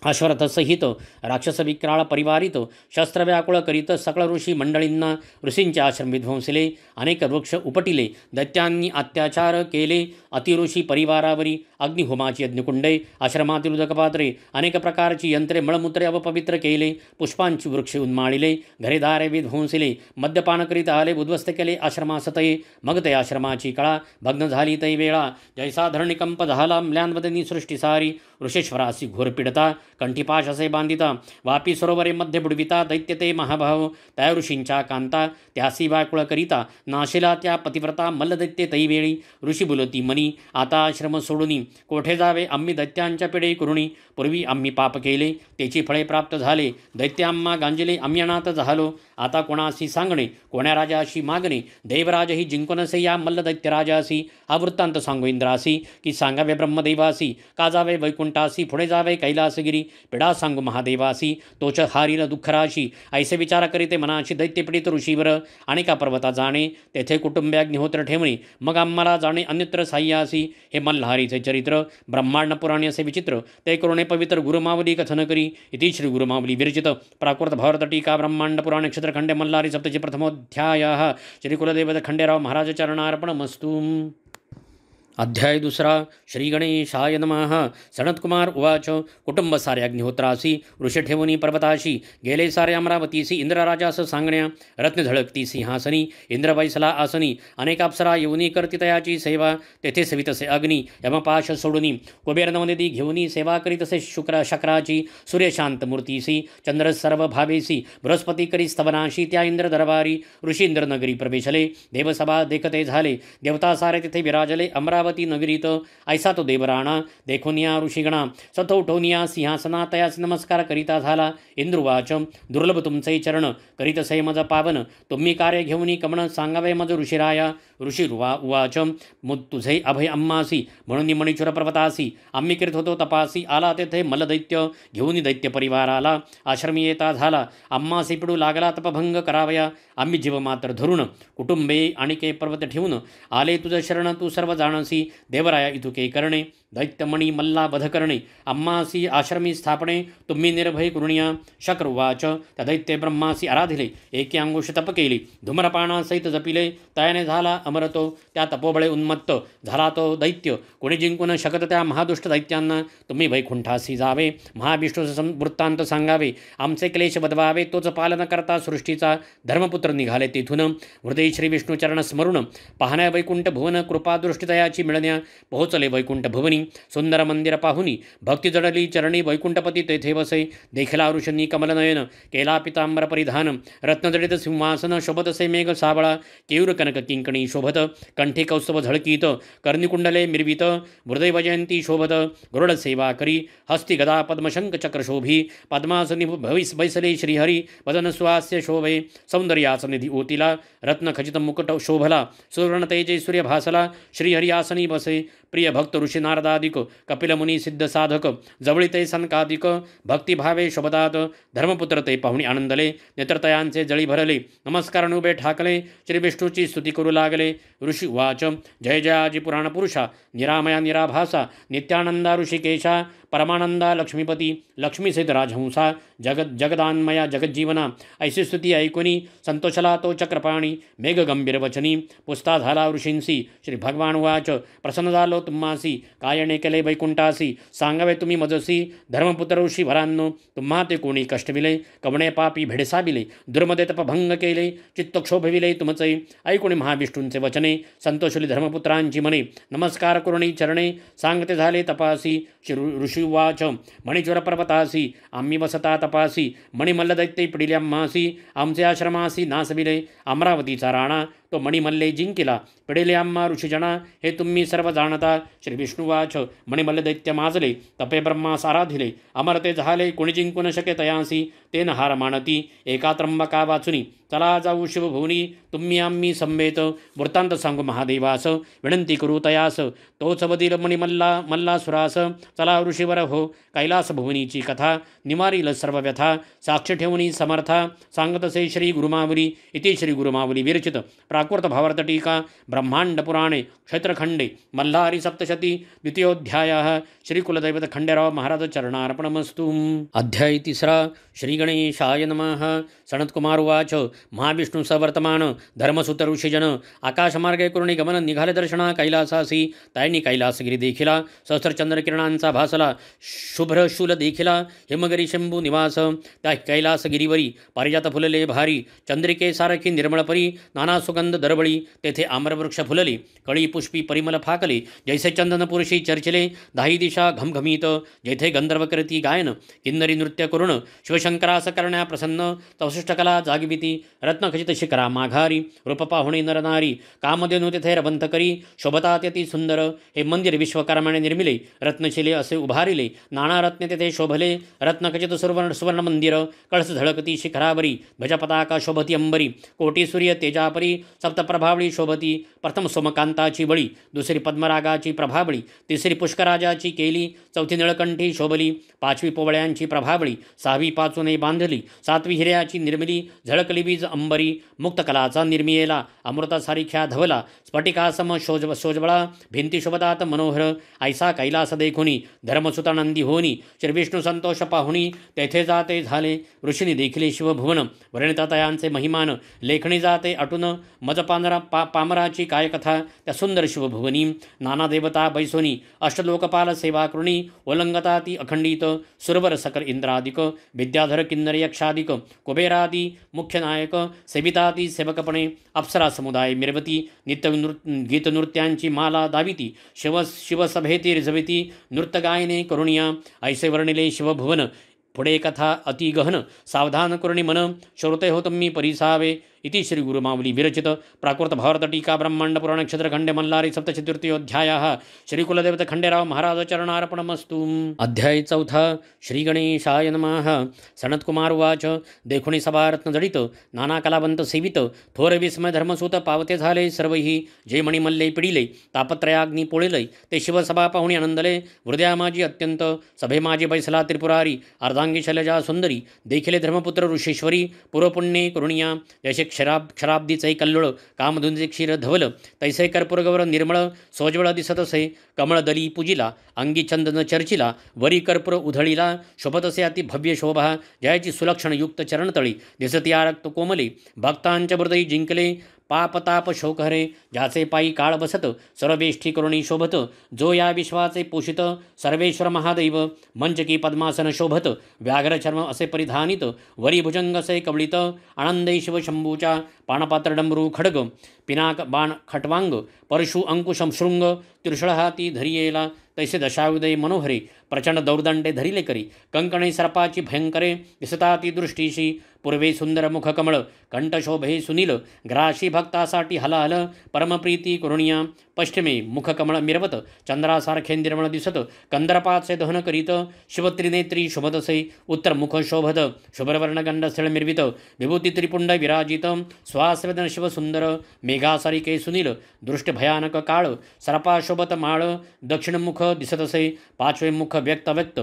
अश्वरथसहित राक्षस विक्राळ परिवारित शस्त्रव्याकुळ करीत सकळ ऋषी मंडळींना ऋषींचे आश्रम विध्वंसले अनेक वृक्ष उपटिले दैत्यांनी अत्याचार केले अतिऋषी परिवारावरी अग्निहोमाची यज्ञकुंडे आश्रमातील उदकपात्रे अनेक प्रकारची यंत्रे मळमूत्रे अपवित्र केले पुष्पांची वृक्ष उन्माळिले घरेदारे विध्वंसिले मद्यपान करीत आले उद्ध्वस्त केले आश्रमासतये मग ते आश्रमाची कळा भग्न झाली तै वेळा जैसा धरणिकंप झाला म्लानवदनी सृष्टी सारी ऋषेश्वरासी घोर पीडता कंठीपाश असे बांधिता वापी सरोवरे मध्ये बुडविता दैत्य ते महाभाव त्या ऋषींच्या कांता त्यासी वाकुळ करिता नाशिला त्या पतिव्रता मल्लदैत्य तैवेळी ऋषी बोलती मनी आता आश्रम सोडूनी कोठे जावे आम्ही दैत्यांच्या पिढे करुणी पूर्वी आम्ही पाप केले त्याची फळे प्राप्त झाले दैत्य आम्हा गांजले आम्ही अनाथ झालो आता कोणाशी सांगणे कोण्या राजाशी मागणे देवराजही जिंकूनसे या मल्लदैत्य राजासी हा वृत्तांत सांगू इंद्रासी की सांगावे ब्रह्मदेवासी का जावे वैकुंठासी पुढे जावे कैलासगिरी पिढा सांगू महादेवासी तोच हारील दुःखराशी ऐसे विचार करीते मनाशी दैत्यपीडित ऋषीवर आणि का पर्वता जाणे तेथे कुटुंबे अग्निहोत्र ठेवणे मग आम्हाला जाणे अन्यत्र साह्यासी हे मल्हारीचे चरित्र ब्रह्मांड पुराणे असे विचित्र ते करुणे पवित्र गुरुमावली कथन करी इति श्री गुरुमावली विरचित प्राकृत भारत टीका ब्रह्मांड पुराणे क्षेत्रखंडे मल्हारी सप्तची प्रथमोध्याय श्री कुलदेवत खंडेराव महाराज चरणार्पणमस्तु। अध्याय दुसरा श्री गणेशाय नमः। सनत्कुमार उवाच कुटुंब सारे अग्निहोत्रासी ऋषी ठेवुनी पर्वताशी गेले सारे अमरावतीसी इंद्रराजास सांगण्या रत्न झळकती सिंहासनी इंद्र बैसला आसनी अनेक अप्सरा येऊनी करती तयाची सेवा तेथे सवितसे अग्नी यमपाश सोडुनी कुबेर नवनिधी घेऊनी सेवा करीतसे शक्राची सूर्यशांत मूर्तीसी चंद्र सर्व भावेसी बृहस्पती करी स्तवनाशी त्या इंद्र दरबारी ऋषी इंद्र नगरी प्रवेशले देवसभा देखते झाले देवता सारे तिथे विराजले अमरावती नगरीत ऐसा तो देवराणा देखोनिया ऋषिगणा सथोठोनिया सिंहासना तयास नमस्कार करिता झाला इंद्रुवाच दुर्लभ तुमचे चरण करीतसे मज पावन तुम्ही कार्य घेऊनी कमण सांगावे मज ऋषिराया ऋषी उवाच मुद तुझे अभय अम्मासी म्हणून मणिचुर पर्वतासी आम्ही करीत होतो तपासी आला तेथे मलदैत्य घेऊन दैत्य परिवार आला आश्रमी येता झाला अम्मासी पिडू लागला तपभंग करावया आम्ही जीव मात्र धरून कुटुंबे आणि के पर्वत ठेवून आले तुझ शरण तू सर्व जाणसी देवराया इतुके करणे दैत्यमणी मल्ला वध करणे अम्मासी आश्रमी स्थापणे तुम्ही निर्भय करुणिया शक्रवाच त्या दैत्य ब्रह्मासी आराधिले एके अंगुष तप केली धूम्रपानासहित जपिले तयाने झाला अमरतो त्या तपोबळे उन्मत्त झाला तो दैत्य कोणी जिंकून शकत त्या महादुष्ट दैत्यांना तुम्ही वैकुंठासी जावे महाविष्णूचा वृत्तांत सांगावे आमचे क्लेश बदवावे तोच पालन करता सृष्टीचा धर्मपुत्र निघाले तेथून हृदय श्री विष्णुचरण स्मरून पाहण्या वैकुंठ भुवन कृपादृष्टीतयाची मिळण्या पोहोचले वैकुंठ भुवनी सुंदर मंदिर पाहुनी भक्ती जडली चरणी वैकुंठपती तेथे वसे देखला ऋषनी कमलनयन केला पितांबर परिधान रत्नजडित सिंहासन शोभतसे मेघ साबळा केयूर कनक किंकणी शोभत कंठी कौस्तव झळकीत कर्णिकुंडले मिरवित हृदय वजयंती शोभत गरुड सेवा करी हस्ती गदा पद्मशंक चक्र शोभी पद्मासनी भविस बैसले श्रीहरी वदन स्वास्य शोभे सौंदर्यासनिधी ओतिला रत्न खचित मुकुट शोभला सुवर्ण तेजे सूर्य भासला श्रीहरी आसनी बसे प्रिय भक्त ऋषी नारदादिक कपिल मुनी सिद्ध साधक जवळी ते सनकादिक भक्तिभावे शोभतात धर्मपुत्र ते पाहुणी आनंदले नेत्रतयांचे जळी भरले नमस्कार उभे ठाकले श्री विष्णूची स्तुती करू लागले ऋषी वाच जय जयाजी पुराण पुरुषा निरामया निराभासा नित्यानंदा ऋषिकेशा परमानंदा लक्ष्मीपती लक्ष्मीसहित राजहंसा जगदान्मया जगज्जीवना ऐसी स्तुती ऐकुनी संतोषला तो चक्रपाणी मेघ गंभीर वचनी पुस्ता झाला ऋषींसी श्री भगवान वाच प्रसन्न झालो तुम्हासी कायणे केले वैकुंठासी सांगावे तुम्ही मजसी धर्मपुत्र ऋषी भरांनो तुम्हा ते कोणी कष्टविले कवणे पापी भेडसाविले दुर्मदे तपभंग केले चित्तक्षोभविले तुमचे ऐकुणी महाविष्णूंचे वचने संतोषली धर्मपुत्रांची मने नमस्कार करुणी चरणे सांगते झाले तपासी ऋषी वाच मणिचुर पर्वतासी आम्ही वसता तपासी मणिमल्लदैत्य पिडिल्याम्हासी आमचे आश्रमासी नासविले अमरावतीचा राणा तो मणिमल्ले जिंकिला पिढेले आम्हा ऋषीजना हे तुम्ही सर्व जाणता श्री विष्णुवाच मणिमल्ल दैत्य माजले तपे ब्रह्मास आराधिले अमरते झाले कोणी जिंकून शके तयांसी तेन हार मानती एका त्र्यंबका वाचुनी चला जाऊ शिवभुवनी तुम्ही आम्ही संवेत वृत्तांत सांगू महादेवास विनंती करू तयास तोच वदील मल्लासुरास चला ऋषीवर हो कैलास भुवनीची कथा निवारील सर्व व्यथा साक्ष ठेवणी समर्था सांगतसे श्री गुरुमावली इति श्री गुरुमावली विरचित प्राकृत भावार्थ टीका ब्रह्मांड पुराणे क्षेत्रखंडे मल्हारी सप्तशती द्वितीयोध्याय श्री कुलदैवत खंडेराव महाराज चरणार्पणमस्तु। अध्याय तिसरा श्री श्रीगणेशाय नमः। सनत्कुमार उवाच महाविष्णु स वर्तमान धर्मसुत ऋषिजन आकाशमार्गे कुरुणी गमन निघाले दर्शना कैलासासी ताईंनी कैलासगिरी देखिला सहस्रचंद्रकिरणांचा भासला शुभ्र शूल देखिला हिमगिरी शंभू निवास त्या कैलासगिरीवरी पारिजात फुलले भारी चंद्रिके सारखी निर्मळ परी नाना सुगंध दरबळी तेथे आम्रवृक्ष फुलले कळी पुष्पी परिमल फाकले जैसे चंदन पुरुषी चर्चिले दाही दिशा घमघमीत जेथे गंधर्व करती गायन किन्नरी नृत्य करुण शिवशंकरास करण्या प्रसन्न कला जागविती रत्नखचित शिखरा माघारी रूप पाहुणे नरनारी कामधेनु तेथे रबंथ करी शोभतात यती सुंदर हे मंदिर विश्वकर्माने निर्मिले रत्नशिले असे उभारिले नाना रत्ने तेथे शोभले रत्नखचित सुवर्ण मंदिर कळस झळकती शिखरावरी ध्वजपताका शोभती अंबरी कोटी सूर्य तेजापरी सप्तप्रभावळी शोभती प्रथम सोमकांताची बळी दुसरी पद्मरागाची प्रभावळी तिसरी पुष्कराजाची केली चौथी निळकंठी शोभली पाचवी पोवळ्यांची प्रभावळी सहावी पाचूने बांधली सातवी हिऱ्याची निर्मिली झळकली बीज अंबरी मुक्तकलाचा निर्मियेला अमृतासारिख्या धवला स्फटिकासम शोजबळा भिंती शोभतात मनोहर ऐसा कैलास देखुनी धर्मसुतानंदी होनी श्रीविष्णू संतोष पाहुणी तेथे जाते झाले ऋषींनी देखिले शिवभुवन वर्णितातयांचे महिमान लेखणी जाते अटून मज पामराची कायकथा त्या सुंदर शिवभुवनी नाना देवता बैसोनी अष्टलोकपाल सेवा कृणी ओलंगता ती अखंडित सुरवर सकल इंद्रादिक विद्याधर किन्नर यक्षादिक कुबेरादी मुख्य नायक सेविताती सेवकपणे अप्सरा समुदाय मिरवती नित्य गीतनृत्यांची माला दाविती शिवसभेती रिझविती नृत्यगायने करुणिया ऐसे वर्णिले शिवभुवन पुढे कथा अति गहन सावधान करुणी मन श्रोते हो तुम्ही परिसावे इति श्री गुरुमावली विरचित प्राकृत भारत टीका ब्रह्मांड पुराण क्षेत्रखंडे मल्लारी सप्तचतुर्थीयोध्यायः श्री कुलदेवता खंडेराव महाराज चरणार्पणमस्तु। अध्याय 4 श्री गणेशाय नमः। सनत्कुमार उवाच देखुणी सभारत्न जडित नाना कलावंत सेवित थोर विस्मय धर्मसूत पावते झाले सर्वही जे मणिमल्ले पिडिले तापत्रयाग्नी पोळिले ते शिवसभा पाहुणी आनंदले हृदया माझी अत्यंत सभे माझी बैसला त्रिपुरारी अर्धांगी शैलजा सुंदरी देखिले धर्मपुत्र ऋषेश्वरी पूर्वपुण्ये करुणिया जैसे क्षराब्दीचे कल्लोळ कामधुंजे क्षीर धवल तैसे कर्पूरगौर निर्मळ सोज्वळ दिसत असे कमळ दली पूजिला अंगी चंदन चर्चिला वरी कर्पूर उधळीला शोभत असे अति भव्य शोभा जयाची सुलक्षण युक्त चरणतळी दिसती आरक्त कोमले भक्तांच्या हृदयी जिंकले पापताप शोकहरे ज्याचे पायी काळ बसत सर्वेष्ठी करुणी शोभत जो या विश्वाचे पोषित सर्वेश्वर महादैव मंचकी पद्मासन शोभत व्याघ्रचर्म असे परिधानित वरी भुजंग असे कवळित आनंदे शिवशंभूच्या पाणपात्र डमरू खडग पिनाक बाण खटवांग परशु अंकुशम शृंग त्रिशळ हाती धरियेला तैसे दशायुदय मनोहरे प्रचंड दौर्दंडे धरिले करी कंकणे सर्पाची भयंकरे दिसता ती दृष्टीशी पूर्वे सुंदर मुख कमळ कंठशोभे सुनील ग्राशी भक्तासाठी हलाहल परमप्रीती करुणिया पश्चिमे मुखकमळ मिरवत चंद्रासारखे निर्मळ दिसत कंदर्पाचे दहन करीत शिवत्रिनेत्री शोभतसे उत्तर मुख शोभत शुभ्रवर्णगंड स्थळ मिरवित विभूती त्रिपुंड विराजित स्वास्वेदन शिवसुंदर मेघासारिके सुनील दृष्ट भयानक काळ सर्पा शोभत माळ दक्षिणमुख दिसतसे पाचवे मुख व्यक्त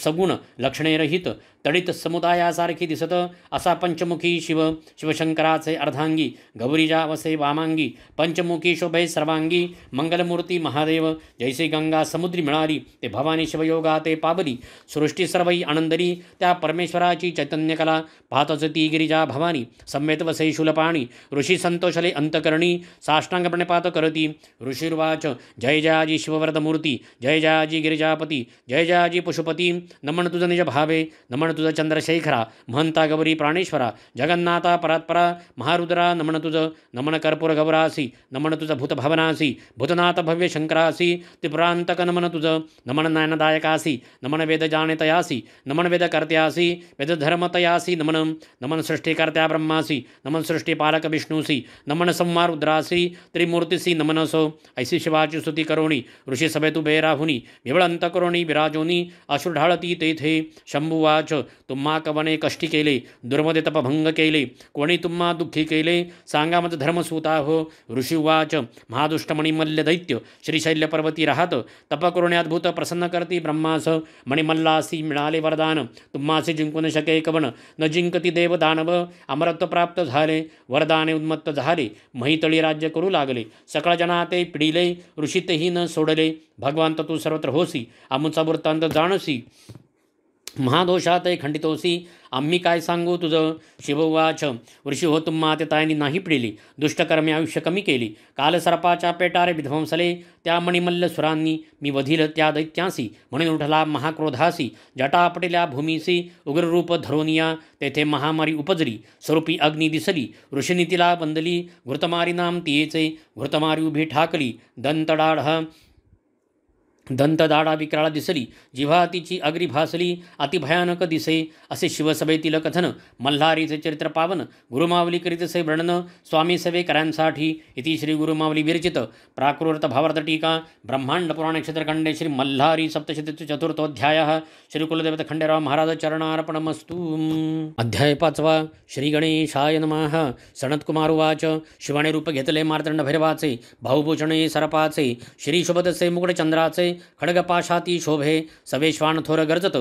सगुण लक्षणे रहित तडित समुदायासारखी दिसत असा पंचमुखी शिवशंकराचे अर्धांगी गौरीजा वसे वामांगी पंचमुखी शोभे सर्वांगी मंगलमूर्ती महादेव जैसे गंगा समुद्री मिळाली ते भवानी शिवयोगा ते पाबली सृष्टी सर्वई आनंदरी त्या परमेश्वराची चैतन्यकला पाहतच ती गिरिजा भवानी सम्मेत वसे शूलपाणी ऋषी संतोषले अंतकरणी साष्टांगपणे पात करती ऋषिर्वाच जय जयाजी शिववरदमूर्ती जय जयाजी गिरिजापती जय जयाजी पशुपती नमन तुझ निज भावे नमन तुझ चंद्रशेखरा महंता गौरी प्राणेश्वरा जगन्नाथा परात्परा महारुद्रा नमन तुझ नमन कर्पूर गौरासी नमन तुझ भूतभवनासी भूतनाथ भव्य शंकरासी त्रिपुरांतक नमन तुझ नमन नयनदायकासी नमन वेद जाणितयासी नमन वेद कर्त्यासी वेद धर्मतयासी नमन नमन सृष्टिकर्त्या ब्रह्मासी नमन सृष्टिपालक विष्णुसी नमन संहार रुद्रासी त्रिमूर्तिसी नमनसो ऐसी शिवाची स्तुती करोणी ऋषी सभेत उभे राहुनी विवळंत करोणी विराजोनी अश्रू ढाळती तेथे शंभुवाच तुम्हा कवने कष्टी केले दुर्मदे तपभंग केले कोणी तुम्हा दुःखी केले सांगा मज धर्मसूता हो ऋषिवाच महादुष्टमणी मल्ल दैत्य श्रीशैल्य पर्वती राहत तप करुणे अद्भुत प्रसन्न करती ब्रह्मास मणिमल्लासी मिळाले वरदान तुम्हासी जिंकून शके कवन न जिंकती देव दानव अमरत्व प्राप्त झाले वरदाने उन्मत्त झाले महितळी राज्य करू लागले सकळ जना ते पिढीले ऋषी तेही न सोडले भगवंत तू सर्वत्र होसी आमुचा वृत्तांत जाणसी महादोषात खंडितोसी आम्ही काय सांगू तुझं. शिववाच ऋषी हो तुम्हा ते तायनी नाही पिडिली. दुष्टकर्मे आयुष्य कमी केली. कालसर्पाच्या पेटारे विध्वंसले त्या मणिमल्ल सुरांनी मी वधील त्या दैत्यांसी. म्हणून उठला महाक्रोधासी जटापटिल्या भूमीसी उग्ररूप धरोनिया. तेथे महामारी उपजली स्वरूपी अग्नी दिसली. ऋषीनी तिला वंदली घृतमारी नाम तियेचे. घृतमारी उभी ठाकली दंतदाडा विक्राळ दिसली. जिव्हा तिची अग्री भासली अतिभयानक दिसे. असे शिवसभेतील कथन मल्हारीचे चरित्र पावन. गुरुमावली करीतसे वर्णन स्वामी सेवेकरांसाठी. इति श्री गुरुमावली विरचित प्राकृत भावार्थ टीका ब्रह्मांड पुराण क्षेत्रखंडे श्री मल्हारी सप्तशती चतुर्थोध्याय. श्री कुलदेवत खंडेराव महाराज चरणार्पणमस्तु. अध्याय 5. श्री गणेशाय नमः. सनत्कुमार उवाच शिवाने रूप घेतले मार्तंड भैरवाचे. भाऊभूषणे सरपाचे श्री शुभदसे मुकुटचंद्राचे. खड्गपाशाती शोभे सवेश्वान थोर गर्जत.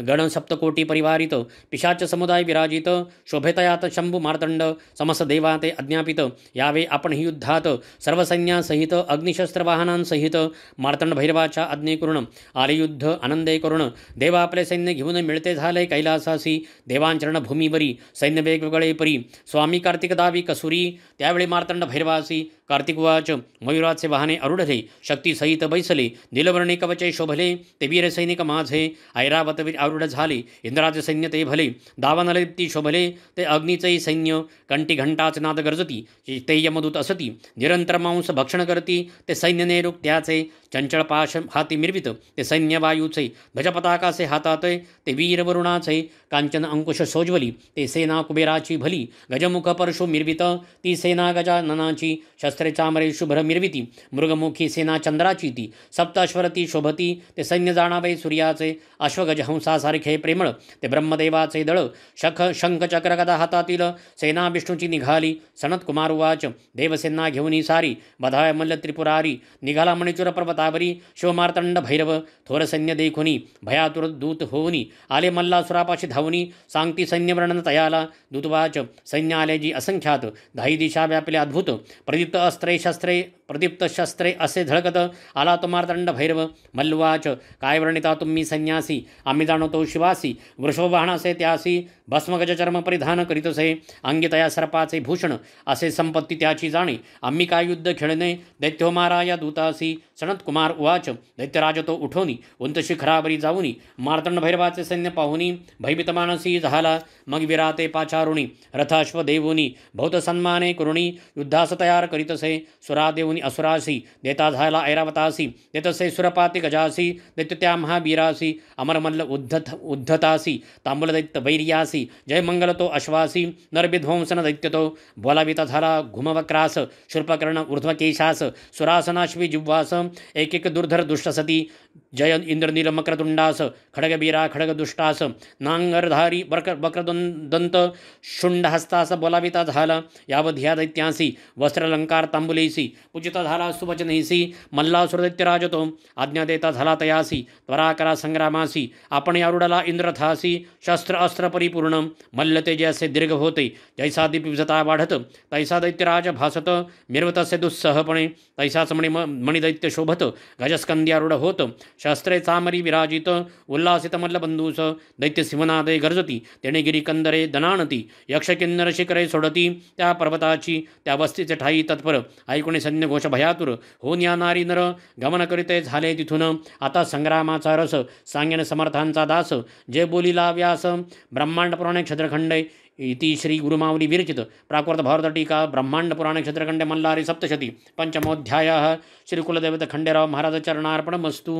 गण सप्तकोटी परिवारित पिशाच समुदाय विराजित. शोभेतयात शंभू मार्तंड समस्त देवा ते अज्ञापित. यावे आपण ही युद्धात सर्व सैन्यासहित अग्निशस्त्र वाहनांसहित. मार्तंड भैरवाच्या आज्ञे करून आले युद्ध आनंदे करून. देवा आपले सैन्य घेऊन मिळते झाले कैलासासी. देवांचरण भूमीवरी सैन्य वेगवेगळे परी. स्वामी कार्तिक दावी कसुरी त्यावेळी मार्तंड भैरवासी. कार्तिक उवाच मयुराचे वाहने अरुढले शक्तीसहित बैसले. नीलवर्णी कवचे शोभले ते वीर सैनिक माझे. ऐरावत आरूढ झाले इंद्राचे सैन्य ते भले. दावानलदीप्ती शोभले ते अग्नीचेही सैन्य. कंठी घंटाच नाद गरजती ते यमदूत असती. निरंतर मांस भक्षण करती ते सैन्य नेरुक त्याचे. चंचळ पाश हाती मिरवित ते सैन्य वायूचे. ध्वजपताकासे हातात ते वीर वरुणाचे. कांचन अंकुश सोज्वली ते सेना कुबेराची भली. गजमुख परशु मिरवित ती सेना गजाननाची. शस्त्रे चामरे शुभ्र मिरविती मृगमुखी सेना चंद्राची ती. सप्ताश्वर ती शोभती ते सैन्य जाणावे सूर्याचे. अश्वगज हंसासारखे प्रेमळ ते ब्रह्मदेवाचे दळ. शंख चक्र गदा हातातील सेना विष्णूची निघाली. सनत्कुमार उवाच देवसेना घेऊनी सारी बधाय मल्ल त्रिपुरारी. निघाला मणिचूर पर्वतावरी शिवमार्तंड भैरव. थोर सैन्य देखुनी भयातुर दूत होऊनी आले मल्लासुरापाशी धावनी. सांगती सैन्य वर्णन तयाला. दूतवाच सैन्य आले जी असंख्यात. धाई दिशा व्यापले अद्भुत. प्रदीप्त शस्त्रे असे झळकत आला तो मार्तंड भैरव. मल्लवाच काय वर्णिता तुम्ही संन्यासी. आम्ही जाणवतो शिवासी. वृषभवाहनासे त्यासी भस्मगज चर्म परिधान करीतसे. अंगी तया सर्पाचे भूषण असे संपत्ती त्याची जाणे. आम्ही काय युद्ध खेळणे दैत्यो मारा या दूतासी. सनत्कुमार उवाच दैत्यराज तो उठोनी उंच शिखरावरी जाऊनी. मार्तंड भैरवाचे सैन्य पाहुनी भयभीत मानसी झाला. मग विराते पाचारुणी रथाश्व देवुनी बहुत सन्माने करुणी. युद्धास तयार करीतसे सुरा देऊनी असुरासी. देता झाला ऐरावतासी देतसे सुरपाती गजासी. दैत्य त्या महावीरासी अमरमल्ल उद्धतासी. तांबूल दैत्य वैर्यासी जय मंगल तो अश्वासी. नरविध्वंसन दैत्य तो बोलाविता झाला घुमवक्रास. शूर्पकर्ण ऊर्ध्वकेशास सुरासनाश्वी जिव्वास. एक एक दुर्धर दुष्टसती जय इंद्रनील मक्रतुंडास. खडगबीरा खडगदुष्टास नांगरधारी वक्रदंत शुंडहस्तास बोलाविता झाला. यावध्या दैत्यांसी वस्त्रलंकार तांबुलेसी पूजिता झाला सुवचनेसी. मल्लासुर दैत्यराज तो आज्ञा देता झाला तयासी. त्वरा करा संग्रामासी आपण यारुडाला इंद्रथासी. शस्त्र अस्त्र परिपूर्ण मल्ल तेजसे दीर्घ होते. जैसा दीप विजता वाढत तैसा दैत्यराज भासत. मिरवतसे दुस्सहपणे तैसाच मणिदैत्य शोभत. गजस्कंद्यारूढ होत शस्त्रे चामरी विराजित. उल्लासित मल्लबंधूस दैत्य सिंहनादे गर्जती. तेणे गिरी कंदरे दनाणती. यक्ष किन्नर शिखरे सोडती त्या पर्वताची. त्या वस्तीचे ठाई तत्पर ऐकुणे सैन्य घोष भयातुर होऊन या नारी नर गमन करीते झाले तिथून. आता संग्रामाचा रस सांगेन समर्थांचा दास. जे बोलिला व्यास ब्रह्मांड पुराणे क्षेत्रखंडे. इति श्री गुरुमावली विरचित प्राकृत भावार्थ टीका ब्रह्मांड पुराण क्षेत्रखंडे मल्लारी सप्तशती पंचमोध्याय. श्री कुलदेवत खंडेराव महाराज चरणार्पणमस्तु.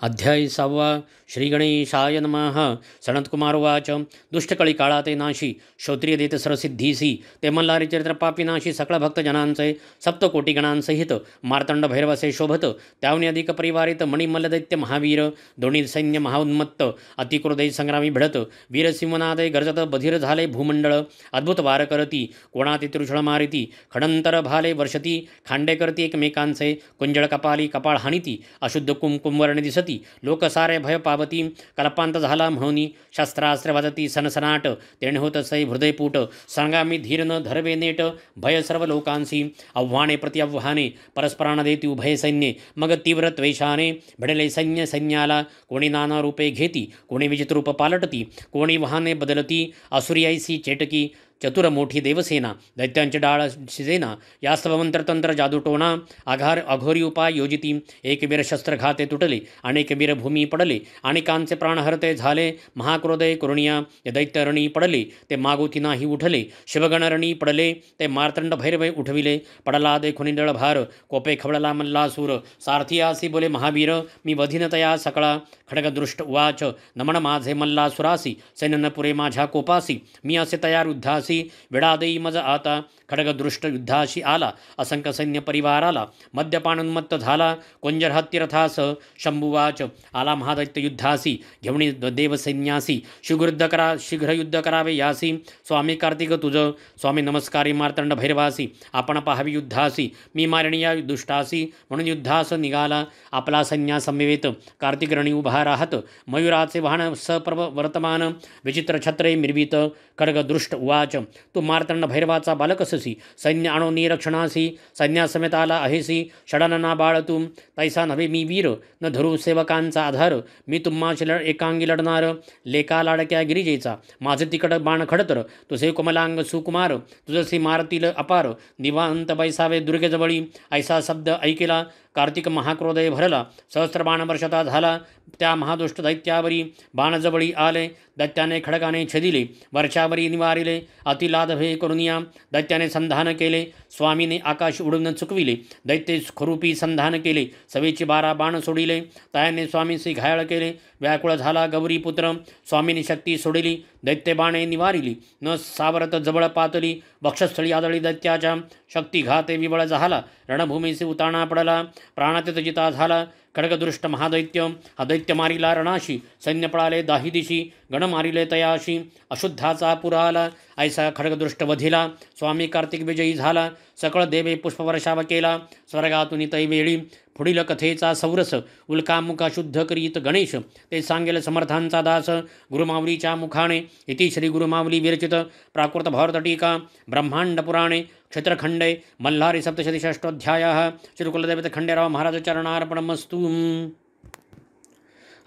अध्याय 6. श्री गणेशाय नमः. सनत्कुमार उवाच दुष्टकळी काळा ते नाशी श्रोत्रिय देत सरसिद्धीसी. ते मल्हारी चरित्र पापिनाशी सकळ भक्तजनांचे सप्तकोटी गणांसहित मार्तंड भैरवसे शोभत. त्यावनी अधिक परिवारित मणिमल्ल दैत्य महावीर. दोन्ही सैन्य महाउन्मत्त अतिक्रोधै संग्रामी भिडत. वीरसिंहनादे गर्जत बधीर झाले भूमंड मंडळ अद्भुत वार करती, कोणाती त्रिशूळ मारिती, खडंतर भाले वर्षती, खांडे करती एकमेकांचे, कुंजळ कपाली कपाळ हानिती, अशुद्ध कुंकुमवर्ण दिसती, लोक सारे भय पावती, कल्पांत झाला म्हणून शस्त्रास्त्र वाजती सनसनाट, तेणे होत सै हृदयपूट, सांगा मी धीर न धरवे नेट, भय सर्व लोकांसी, आव्हाने प्रत्यव्हाने, परस्परांना देती उभय सैन्ये, मग तीव्र त्वेषाने भिडले सैन्य सैन्याला, कोणी नाना रूपे घेती, कोणी विचित्र रूप पालटती, कोणी वाहने बदलती, असुरी ऐसी चेटकी, चतुर मोठी देवसेना, दैत्यांचे डाळ शिजेना, यास्तव मंत्रतंत्र जादूटोणा, अघोरी उपाय योजिती, एक वीर शस्त्रघाते तुटले, अनेक वीर भूमी पडले, अनेकांचे प्राण हरते झाले, महाक्रोधय करुणिया, ते दैत्य रणी पडले, ते मागोती नाही उठले, शिवगण रणी पडले, ते मार्तंड भैरवे उठविले, पडला देखुन निडळ भार, कोपे खवळला मल्लासूर, सारथी आसी बोले महावीर, मी वधिन तया सकळा, खडगदृष्ट उवाच, नमन माझे मल्लासुरासी, सैन्य न पुरे माझ्या कोपासी, मी असे तयार युद्धासी, विडा देई मज आता, खडगदृष्ट युद्धाशी आला, असंख्य सैन्य परिवाराला, मद्यपानोन्मत्त झाला, कुंजर हत्तीरथास, शंभुवाच, आला महादैत्य युद्धासी, घेऊन देवसैन्यासी, शीघ्र युद्ध करावे यासी, स्वामी कार्तिक तुझ, स्वामी नमस्कारी मार्तंड भैरवासी, आपण पाहावी युद्धासी, मी मारणी या दुष्टासी, म्हणून युद्धास निघाला, आपला सैन्यासमवेत, कार्तिक रणी उभा राहत, मयुराचे वाहन सप्रभ वर्तमान, विचित्र छत्रे मिरवित, खडगदृष्ट उवाच, तू मार्तंड भैरवाचा बालकससी, सैन्य आणो निरक्षणासी, सैन्यासमेत आला आहेसी, षडानना बाळ तू, तैसा नव्हे मी वीर, न धरू सेवकांचा आधार, मी तुम्हाशी एकांगी लढणार, लेका लाडक्या गिरिजेचा, माझे तिकड बाण खडतर, तुझे कोमलांग सुकुमार, तुझसी मारतील अपार, निवांत बैसावे दुर्गेजवळी, ऐसा शब्द ऐकेला, कार्तिक महाक्रोधय भरला, सहस्त्र बाण वर्षता झाला, त्या महादुष्ट दैत्यावरी बाणजवळी आले, दैत्याने खडगाने छदिले, वर्षावरी निवारिले, अतिलादभे करुनिया, दैत्याने संधान केले, स्वामीने आकाश उडून चुकविले, दैत्य खरुपी संधान केले, सवेची 12 बाण सोडिले, तयाने स्वामीसी घायाळ केले, व्याकुळ झाला गौरीपुत्र, स्वामीने शक्ती सोडिली, दैत्य बाणे निवारिली, न सावरत जवळ पातली, वक्षस्थळी आदळी दैत्याच्या, शक्तिघाते विवळ झाला, रणभूमीसी उताणा पडला, प्राणातीत जिता झाला, खडगदृष्ट महादैत्य, हा दैत्य मारिला रणाशी, सैन्य पळाले दाही दिशी, गण मारिले तयाशी, अशुद्धाचा पुरा आला, ऐसा खडगदृष्ट वधिला, स्वामी कार्तिक विजयी झाला, सकळ देवे पुष्पवर्षाव केला, स्वर्गातून तैवेळी, पुढील कथेचा सौरस, उल्कामुखा शुद्ध करीत गणेश, ते सांगेल समर्थांचा दास, गुरुमावलीच्या मुखाने, इति श्री गुरुमावली विरचित प्राकृत भारत टीका ब्रह्मांड पुराणे क्षेत्रखंडे मल्हारी सप्तशती षष्ठोध्यायः श्री कुलदेवते खंडेराव महाराज चरणार्पणमस्तु।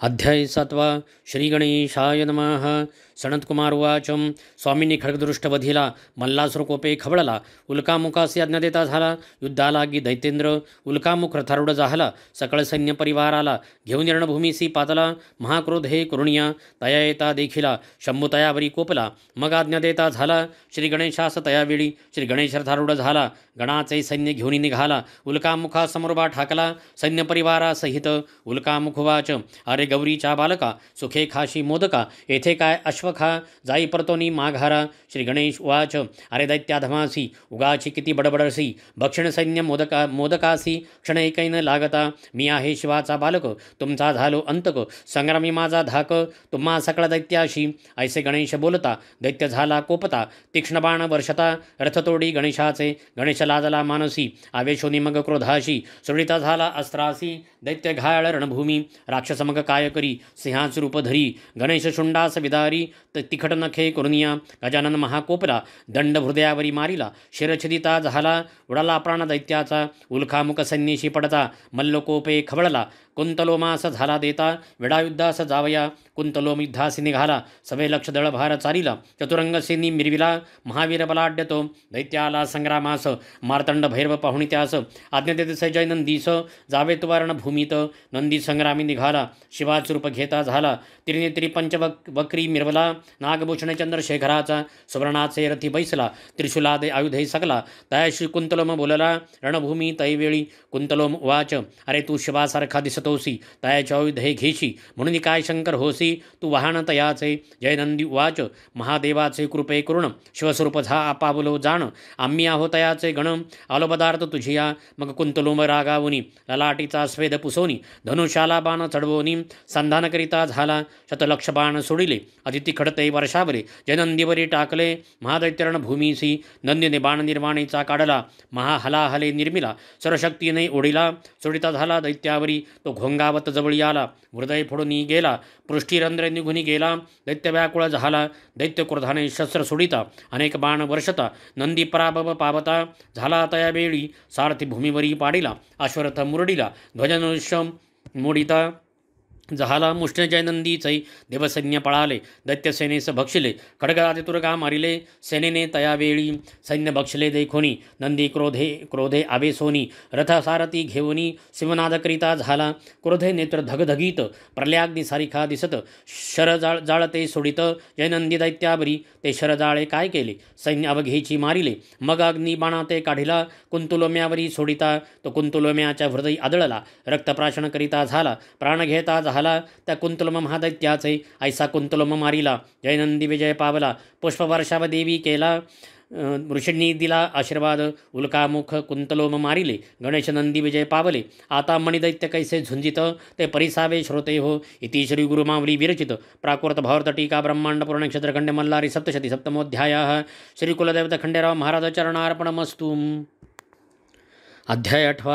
अध्याय 7 श्री गणेशाय नमः। सनत्कुमार उवाच, स्वामींनी खडगदृष्ट वधिला, मल्लासूर कोपे खवळला, उल्कामुखासी आज्ञा देता झाला, युद्धाला गी दैतेंद्र, उल्कामुख रथारूढ झाला, सकळ सैन्य परिवाराला, घेऊन रणभूमीसी पातला, महाक्रोध हे करुणिया, तया येता देखिला, शंभू तयावरी कोपला, मग आज्ञा देता झाला, श्री गणेशास तयावेळी, श्री गणेश रथारूढ झाला, गणाचे सैन्य घेऊन निघाला, उल्कामुखा समोरबा ठाकला, सैन्य परिवारासहित, उल्कामुख वाच, अरे गौरीच्या बालका, सुखे खाशी मोदका, येथे काय अश्वखा, जाई परतोनी माघारा, श्री गणेश उवाच, अरे दैत्याधमासी, उगाची किती बडबडसी, भक्षण सैन्य मोदकासी, क्षण एकैन लागता, मी आहे शिवाचा बालक, तुमचा झालो अंतक, संग्रामी माझा धाक, तुम्हा सकळ दैत्याशी, ऐसे गणेश बोलता, दैत्य झाला कोपता, तीक्ष्ण बाण वर्षता, रथतोडी गणेशाचे, गणेश लाजला मानसी, आवेशोनी मग क्रोधाशी, सुरळीता झाला अस्त्रासी, दैत्य घायाळ रणभूमी, राक्षस मग काय करी, सिंहाच रूप धरी, गणेश शुंडास विदारी, तिखट नखे करुनिया, गजानन महाकोपला, दंड हृदयावरी मारिला, शिरछदिता झाला, उडाला प्राण दैत्याचा, उल्कामुख सैन्यशी पडता, मल्लकोपे खवळला, कुंतलोमास झाला देता, विडायुद्धास जावया, कुंतलोम युद्धासी निघाला, सवे लक्ष दळभार चारिला, चतुरंग सेनी मिरविला, महावीर बलाढ्यतो, दैत्याला संग्रामास, मार्तंड भैरव पाहुणी त्यास, आज्ञा देते जय नंदीस, जावे तुवारण भूमीत, नंदी संग्रामी निघाला, शिवाच रूप घेता झाला, त्रिनेत्री पंचवक्री मिरवला, नागभूषण चंद्रशेखराचा, सुवर्णाचे रथी बैसला, त्रिशूलादे आयुधे सकला, तयाशी कुंतलोम बोलला, रणभूमी तैवेळी, कुंतलोम उवाच, अरे तू शिवासारखा दिसतोसी, तयाचे आयुधे घेशी, म्हणून काय शंकर होसी, तू वाहन तयाचे, जय नंदी उवाच, महादेवाचे कृपे करुण, शिवस्वरूप झा आपावलो जाण, आम्ही आहो तयाचे गण, आलो पदार्थ तुझिया, मग कुंतलोम रागावुनी, ललाटीचा स्वेद पुसोनी, धनुष्याला बाण चढवोनी, संधान करिता झाला, शतलक्ष बाण सोडिले, अतिथी दैत्य खडते वर्षावरे जय नंदीवरी टाकले महादैत्य रणभूमीसी नंदीने बाण निर्वाणीचा काढला महाहलाहले निर्मिला सर्वशक्तीने ओढिला सोडिता झाला दैत्यावरी तो घोंगावत जवळी आला हृदय फोडून गेला पृष्ठीरंध्र निघून गेला दैत्य व्याकुळ झाला दैत्य क्रोधाने शस्त्र सोडिता अनेक बाण वर्षता नंदी पराभव पावता झाला तया वेळी सारथी भूमीवरी पाडिला अश्वरथ मुरडिला ध्वजनुष्य मोडिता झाला मुष्टजय नंदीचै देवसैन्य पळाले दैत्यसेनेस भक्षिले खडगाते तुरगा मारिले सेनेने तयावेळी सैन्य भक्षले देखोनी नंदी क्रोधे आवेसोनी रथसारथी घेऊनी शिवनाद करिता झाला क्रोधे नेत्र धगधगीत प्रलयाग्नी सारिखा दिसत शर जाळते सोडित जय नंदी दैत्यावरी ते शरजाळे काय केले सैन्य अवघेची मारिले मग अग्नी बाणा ते काढिला कुंतुलोम्यावरी सोडिता तो कुंतुलोम्याच्या हृदय आदळला रक्तप्राशन करिता झाला प्राण घेता झाला त्या कुंतलम महादैत्याचे ऐसा कुंतलम मारिला जयनंदी विजय पावला पुष्पवर्षाव देवी केला ऋषींनी दिला आशीर्वाद उल्कामुख कुंतलोम मारिले गणेश नंदी विजय पावले आता मणिदैत्य कैसे झुंजित ते परिसावे श्रोते हो इति श्री गुरुमावली विरचित प्राकृत भावर्त टीका ब्रह्मांड पुराण नक्षत्रखंड मल्लारी सप्तशती सप्तमोध्यायः श्री कुलदेवता खंडेराव महाराज चरणार्पणमस्तु। अध्याय 8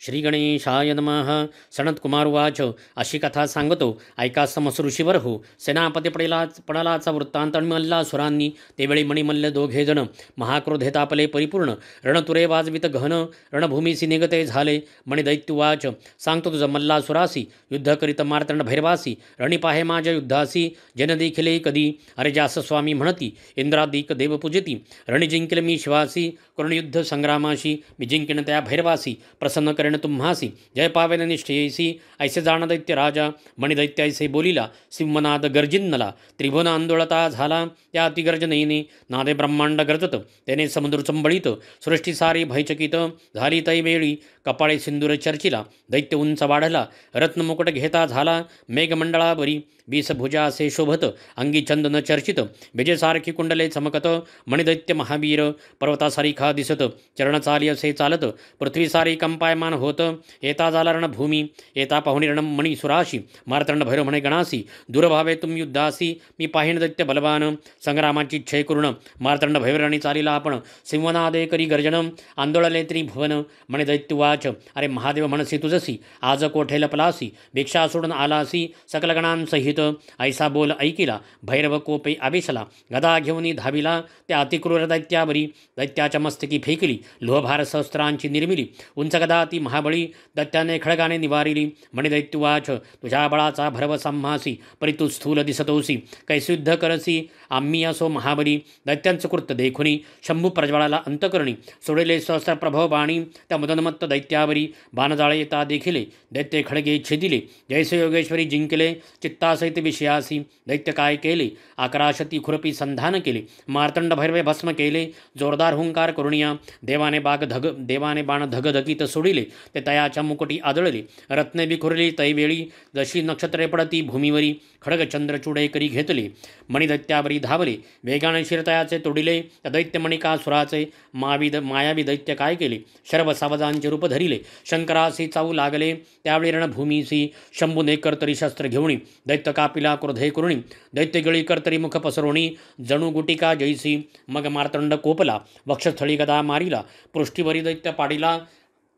श्री गणेशाय नमः। सनतकुमार उवाच अशी कथा सांगतो ऐका समस ऋषीवर हो सेनापती पडालाचा वृत्तांत मल्लासुरांनी तेवेळी मणिमल्ल दोघे जण महाक्रोधे तापले परिपूर्ण रणतुरे वाजवित घन रणभूमीसी निगते झाले मणिदैत्युवाच सांगतो तुझं मल्लासुरासी युद्ध करीत मार्तंड भैरवासी रणी पाहे माझ्या युद्धासी जन देखिले कधी अरे जास स्वामी म्हणती इंद्रादिक देव पूजिती रणी जिंकिल मी शिवासी करुण युद्ध संग्रामाशी मी जिंकिन त्या भैरवासी प्रसन्न करेन तुम्हासी जय पावेन निश्चयसी ऐसे जाण दैत्य राजा मणिदैत्य ऐसे बोलिला सिंहनाद गर्जिन्नला त्रिभुवन आंदोलता झाला त्या अतिगर्जनेने नादे ब्रह्मांड गर्जत त्याने समुद्र चंबळीत सृष्टी सारी भयचकित झाली तैवेळी कपाळे सिंदूर चर्चिला दैत्य उंच वाढला रत्नमुकुट घेता झाला मेघमंडळावरी 20 भुजा असे शोभत अंगी चंदन चर्चित विजेसारखी कुंडले चमकत मणिदैत्य महावीर पर्वतासारिखा दिसत चरण चाली असे चालत पृथ्वी सारी कंपायमान होत येता झाला रणभूमी येता पाहुणी रण मणिसुराशी मार्तंड भैरव म्हणे गणासी दूरभावे तुम युद्धासी मी पाहिण दैत्य बलवान संग्रामाची इच्छे करुण मार्तंड भैरवरणी चालिला आपण सिंहनादे करी गर्जन आंदोळले त्रिभुवन मणिदैत्युवाच अरे महादेव म्हणसी तुझसी आज कोठे लपलासी भिक्षा सोडून आलासी सकल गणांसहित ऐसा बोल ऐकिला भैरव कोपे आवेशला गदा घेऊन धाविला त्या अतिक्रूर दैत्यावरी दैत्याच्या मस्तकी फेकली लोहभार सहस्त्रांची निर्मिली उंच गदा ती महाबळी दैत्याने खडगाने निवारिली मणिदैत्युवाच तुझ्या बळाचा भरव संहासी परी तू स्थूल दिसतोसी कैसे युद्ध करसी आम्ही असो महाबली दैत्यांचं कृत्य देखुनी शंभू प्रज्वळाला अंतकरणी सोडले सहस्र प्रभव बाणी त्या मदनमत्त दैत्यावरी बाणजाळे येता देखिले दैत्य खडगे छेदिले जैसे योगेश्वरी जिंकले चित्तासहित विषयासी दैत्य काय केले आकाराशती खुरपी संधान केले मार्तंड भैरवे भस्म केले जोरदार हुंकार करुणिया देवाने बाण धगधगीत सोडिले ते तयाच्या मुकुटी आदळले रत्ने विखुरली तैवेळी जशी नक्षत्रे पडती भूमीवरी खडगचंद्र चुडे करी घेतले मणिदैत्यावरी धावले वेगाने शिरतयाचे तोडिले त्या दैत्यमणिकासुराचे मायावी दैत्य काय केले शर्व सावजांचे रूप धरिले शंकरासी चावू लागले त्यावेळी रणभूमीसी शंभूने कर्तरी शस्त्र घेऊणी दैत्य कापिला क्रोधे करुणी दैत्य गळी कर्तरी मुख पसरोणी जणू गुटिका जैसी मग मार्तंड कोपला वक्षस्थळी गदा मारिला पृष्ठीवरी दैत्य पाडिला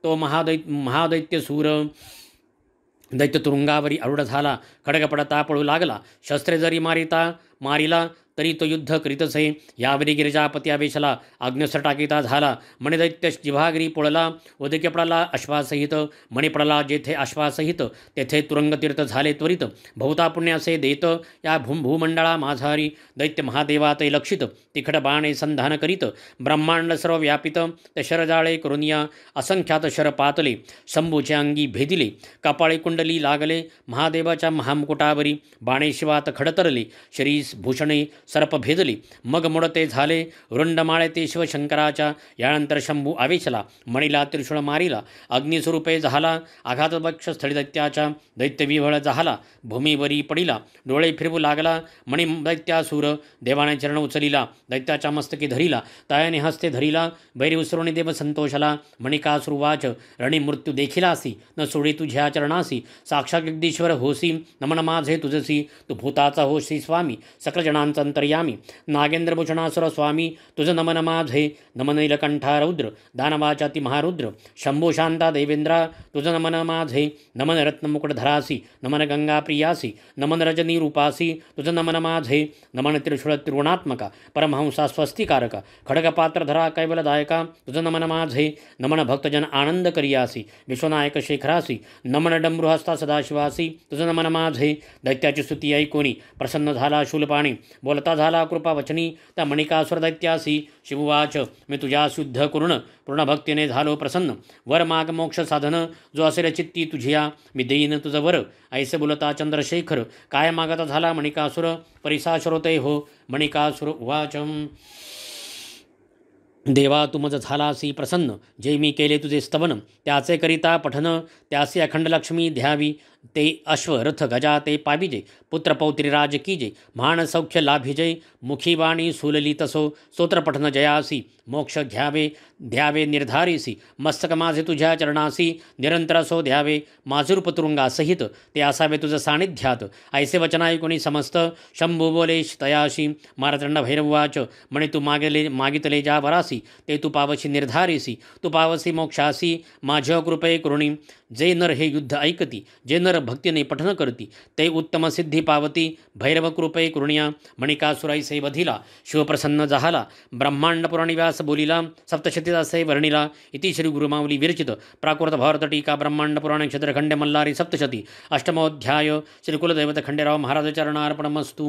तो महादैत्य सूर दैत्य तुरुंगावरी आरूढ झाला खडग पडता पळू लागला शस्त्रे जरी मारिला तरी तो युद्ध करीतसे यावरी गिरिजापती आवेशला आज्ञस्त्र टाकीता झाला मणिदैत्य जिव्हागिरी पोळला उदके पडला अश्वासहित मणी पडला जेथे अश्वासहित तेथे तुरंगतीर्थ झाले त्वरित भवता पुण्य असे देत या भूमंडळा माझारी दैत्य महादेवाते लक्षित तिखट बाणे संधान करीत ब्रह्मांड सर्व व्यापित ते शरजाळे करुनिया असंख्यात शर पातले शंभूचे अंगी भेदिले कपाळी कुंडली लागले महादेवाच्या महामुकुटावरी बाणे शिवात खडतरले शरीस भूषणे सर्प भेदली मग मुडते झाले रुंडमाळे ते शिवशंकराच्या यानंतर शंभू आवेशला मणीला त्रिशूळ मारिला अग्निस्वरूपे झाला आघात वक्ष स्थळी दैत्याच्या दैत्य विव्हळ झाला भूमीवरी पडिला डोळे फिरवू लागला मणी दैत्यासूर देवाने चरण उचलिला दैत्याच्या मस्तकी धरिला तायाने हस्ते धरिला बैरी उसरुणी देव संतोषला मणिकासुरवाच रणी मृत्यू देखिलासी न सोडी तुझ्या चरणासी साक्षात जगदीश्वर होसी नमन माझे तुझसी तू भूताचा होशी स्वामी सकलजनांचा अंतर्यामी नागेंद्रभूषणासुर स्वामी तुझ नमन माझे नमन नीलकंठा रौद्र दानवाचाती महारुद्र शंभू शांता देवेंद्रा तुझ नमन माझे नमन रत्नमुकुटधरासी नमन गंगा प्रियासी नमन रजनी रूपासी तुझ नमन माझे नमन त्रिशूळ त्रिगुणात्मका परमहंसा स्वस्तिकारका खडगपात्रधरा कैवलदायका तुझ नमन माझे नमन भक्तजन आनंद करियासी विश्वनायक शेखरासी नमन डमृहस्ता सदाशिवासी तुझ नमन माझे दैत्याची स्तुती ऐकोनी प्रसन्न झाला शूलपाणी बोलता झाला कृपावचनी त्या मणिकासुर दैत्यासी शिववाच मी तुझ्या शुद्ध पूर्ण भक्तीने झालो प्रसन्न वर माग मोक्ष साधन जो असेल चित्ती तुझिया मी देईन तुझं वर ऐसे बोलता चंद्रशेखर काय मागता झाला मणिकासुर परिसा श्रोते हो मणिकासुर उवाच देवा तू मज झालासी प्रसन्न जे मी केले तुझे स्तवन त्याचे करिता पठन त्यासे अखंड लक्ष्मी ध्यावी ते अश्व रथ गजा ते पाविजे पुत्र पौत्री राज कीजे महान सौख्य लाभिजय मुखी वाणी सुलली तसो स्तोत्र पठन जयासी मोक्ष घ्यावे ध्यावे निर्धारीसी मस्तक माझे तुझ्या चरणासी निरंतर असो द्यावे माजुरूप तुरुंगासहित ते असावे तुझं सानिध्यात ऐसे वचन ऐकुनी समस्त शंभू बोलेश तयाशी मारतंड भैरववाच म्हणे तू मागितले ज्या वरासी ते तू पावशी निर्धारीसी तू पावसी मोक्षासी माझ्या कृपे करुणी जे नर हे युद्ध ऐकती जे नर भक्तीने पठन करती ते उत्तम सिद्धी पावती भैरव कृपे करुणिया मणिकासुराईसे वधिला शिवप्रसन्न झाला ब्रह्मांड पुराणी व्यास बोलिला सप्तशतीदासे वर्णिला इति श्री गुरुमावली विरचित प्राकृत भारत टीका ब्रह्मांड पुराण क्षेत्रखंड मल्लारी सप्तशती अष्टमोध्याय श्री कुलदैवत खंडेराव महाराज चरणार्पणमस्तु।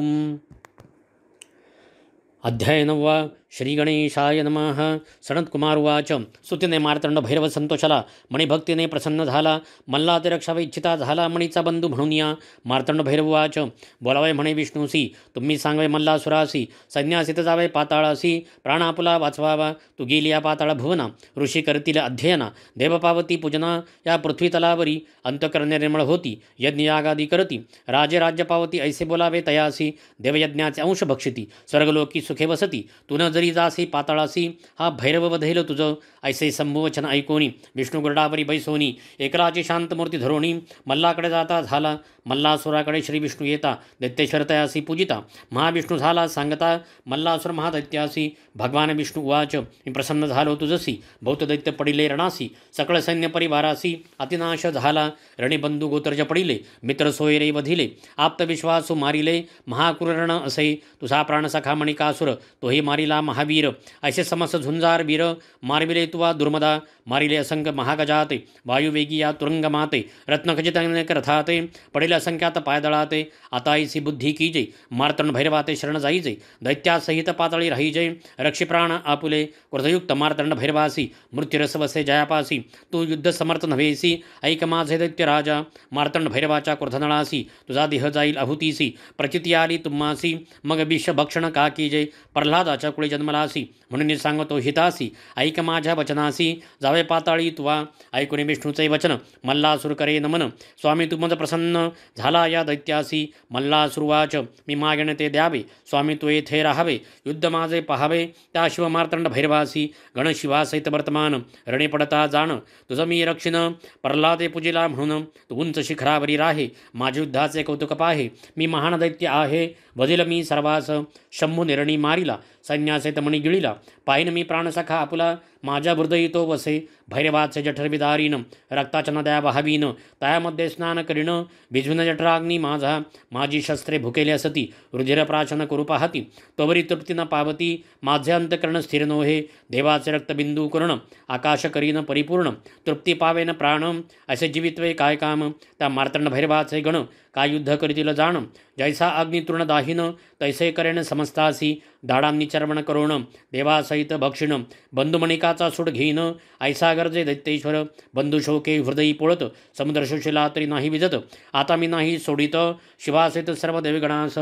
अध्याय 9 श्री गणेशाय नमः। सनत्कुमार उवाच स्तुतीने मार्तंड भैरव संतोषाला मणिभक्तीने प्रसन्न झाला मल्ला ते रक्षावे इच्छिता झाला मणीचा बंधू म्हणून या मार्तंड भैरव उवाच बोलावे म्हणे विष्णूसी तुम्ही सांगवे मल्लासुरासी संन्यासित जावे पाताळासी प्राणापुला वाचवावा तू गेली या पाताळ भुवना ऋषी करतील अध्ययना देवपावती पूजना या पृथ्वी तलावरी अंतकरण निर्मळ होती यज्ञयागादी करती राजे राज्य पावती ऐसे बोलावे तयासी देवयज्ञाचे अंश भक्षिती स्वर्गलोकी सुखे वसती तुन जरी जासी पाताळासी हा भैरव वधेल तुझं ऐसे संभुवचन ऐकोनी विष्णू गरुडावरी बैसोनी एकलाची शांतमूर्ती धरोणी मल्लाकडे जाता झाला मल्लासुराकडे श्री विष्णू येता दैत्येश्वर तयासी पूजिता महाविष्णू झाला सांगता मल्लासुर महादैत्यासी भगवान विष्णू उवाच मी प्रसन्न झालो तुझसी बहुत दैत्य पडिले रणासी सकळ सैन्य परिवारासी अतिनाश झाला रणिबंधू गोत्रज पडिले मित्र सोयरे वधिले आप्तविश्वासू मारिले महाक्रूर रण असे तुझा प्राणसखा मणिकासुर तोही मारिला महावीर ऐसे समस्त झुंजार वीर मारविले तुवा दुर्मदा मारिले असंख्य महागजाते वायुवेगी या तुरंगमाते रत्नखचित अनेक रथाते पडेल असंख्यात पायदळाते आताईसी बुद्धी कीजे मार्तंड भैरवाते शरण जाईजे दैत्यासहित पातळी राहीजे रक्षिप्राण आपुले क्रोधयुक्त मार्तंड भैरवासी मृत्युरसवसे जयापासी तू युद्ध समर्थ नव्हेसी ऐक माझे दैत्य राजा मार्तंड भैरवाच्या क्रोधनळासी तुझा देह जाईल आहुतीसी प्रचिती आली तुम्हासी मग विष भक्षण का कीजे प्रल्हादाच्या कुळी जन्मलासी म्हणून सांगतो हितासी ऐक माझ्या वचनासी जावे पाताळी तुवा ऐकून विष्णूचे वचन मल्लासुर करे नमन स्वामी तू मज प्रसन्न झाला या दैत्यासी मल्लासुरवाच मी मागणे ते द्यावे स्वामी तू येथे राहावे युद्ध माझे पहावे त्या शिवमार्तंड भैरवासी गणशिवासहित वर्तमान रणे पडता जाण तुझं मी रक्षिण प्रल्हादे पूजिला म्हणून तू उंच शिखरावरी राहे माझे युद्धाचे कौतुक पाहे मी महान दैत्य आहे वधिल मी सर्वास शंभू निरणी मारिला सैन्यासहित मणी गिळिला पाहिन मी प्राणसखा आपुला माझ्या हृदयी तो वसे भैरवाचे जठरविदारीन रक्ताच्या नद्या वाहावीन तयामध्ये स्नान करीन भिजविन जठराग्नी माझा माझी शस्त्रे भुकेली असती रुधिरप्राशन करू पाहती तोवरी तृप्ती न पावती माझे अंतकरण स्थिर नोहे देवाचे रक्तबिंदू कर्ण आकाश करीन परिपूर्ण तृप्ती पावेन प्राण असे जीवित्वे काय काम त्या मार्तंड भैरवाचे गण काय युद्ध करीतील जाण जैसा अग्नी तृण दाहीन तैसे करेन समस्तासी दाडांनी चर्वण करोण देवासहित भक्षिण बंधुमणिकाचा सूड घेईन ऐसा गरजे दैत्येश्वर बंधुशोके हृदयी पोळत समुद्र शोषिला तरी नाही विजत आता मी नाही सोडित शिवासहित सर्व देवगणास।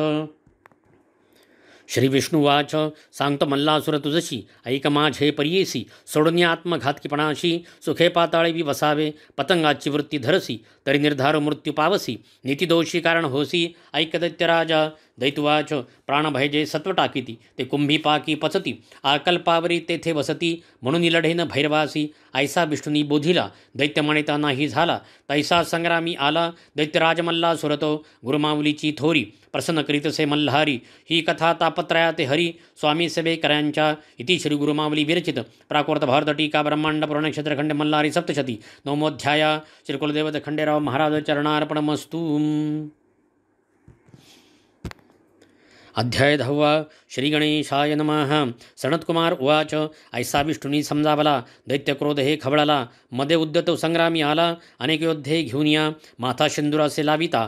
श्री विष्णुवाच सांगतो मल्लासुर तुझशी ऐक माझे पर्येसी सोडून आत्मघातकीपणाशी सुखे पाताळी वि वसावे पतंगाची वृत्ती धरसी तरी निर्धार मृत्यू पावसी नीतिदोषी कारण होसी ऐक दैत्यराजा दैत्युवाच प्राणभयजे सत्व टाकीती ते कुंभी पाकी पचती आकल्पावरी तेथे वसती म्हणून लढेन भैरवासी ऐसा विष्णुनी बोधिला दैत्य म्हणता नाही झाला तैसा संग्रामी आला दैत्यराज मल्लासुरतो गुरुमाऊलीची थोरी प्रसन्न करीतसे मल्हारी ही कथा तापत्रया ते हरी स्वामी सेवेकऱ्यांच्या इति श्री गुरुमावली विरचित प्राकृत भारत टीका ब्रह्मांड पुराण क्षेत्रखंड मल्हारी सप्तशती नवमोध्याया श्री कुलदेवत खंडेराव महाराज चरणार्पणमस्तु। अध्याय 10 श्री गणेशाय नमः। सनत्कुमार उवाच ऐसा विष्णुनी समजावला दैत्यक्रोध हे खवळाला मध्ये उद्यत संग्रामी आला अनेक योद्धे घेऊन या माथा सिंदुरासे लाविता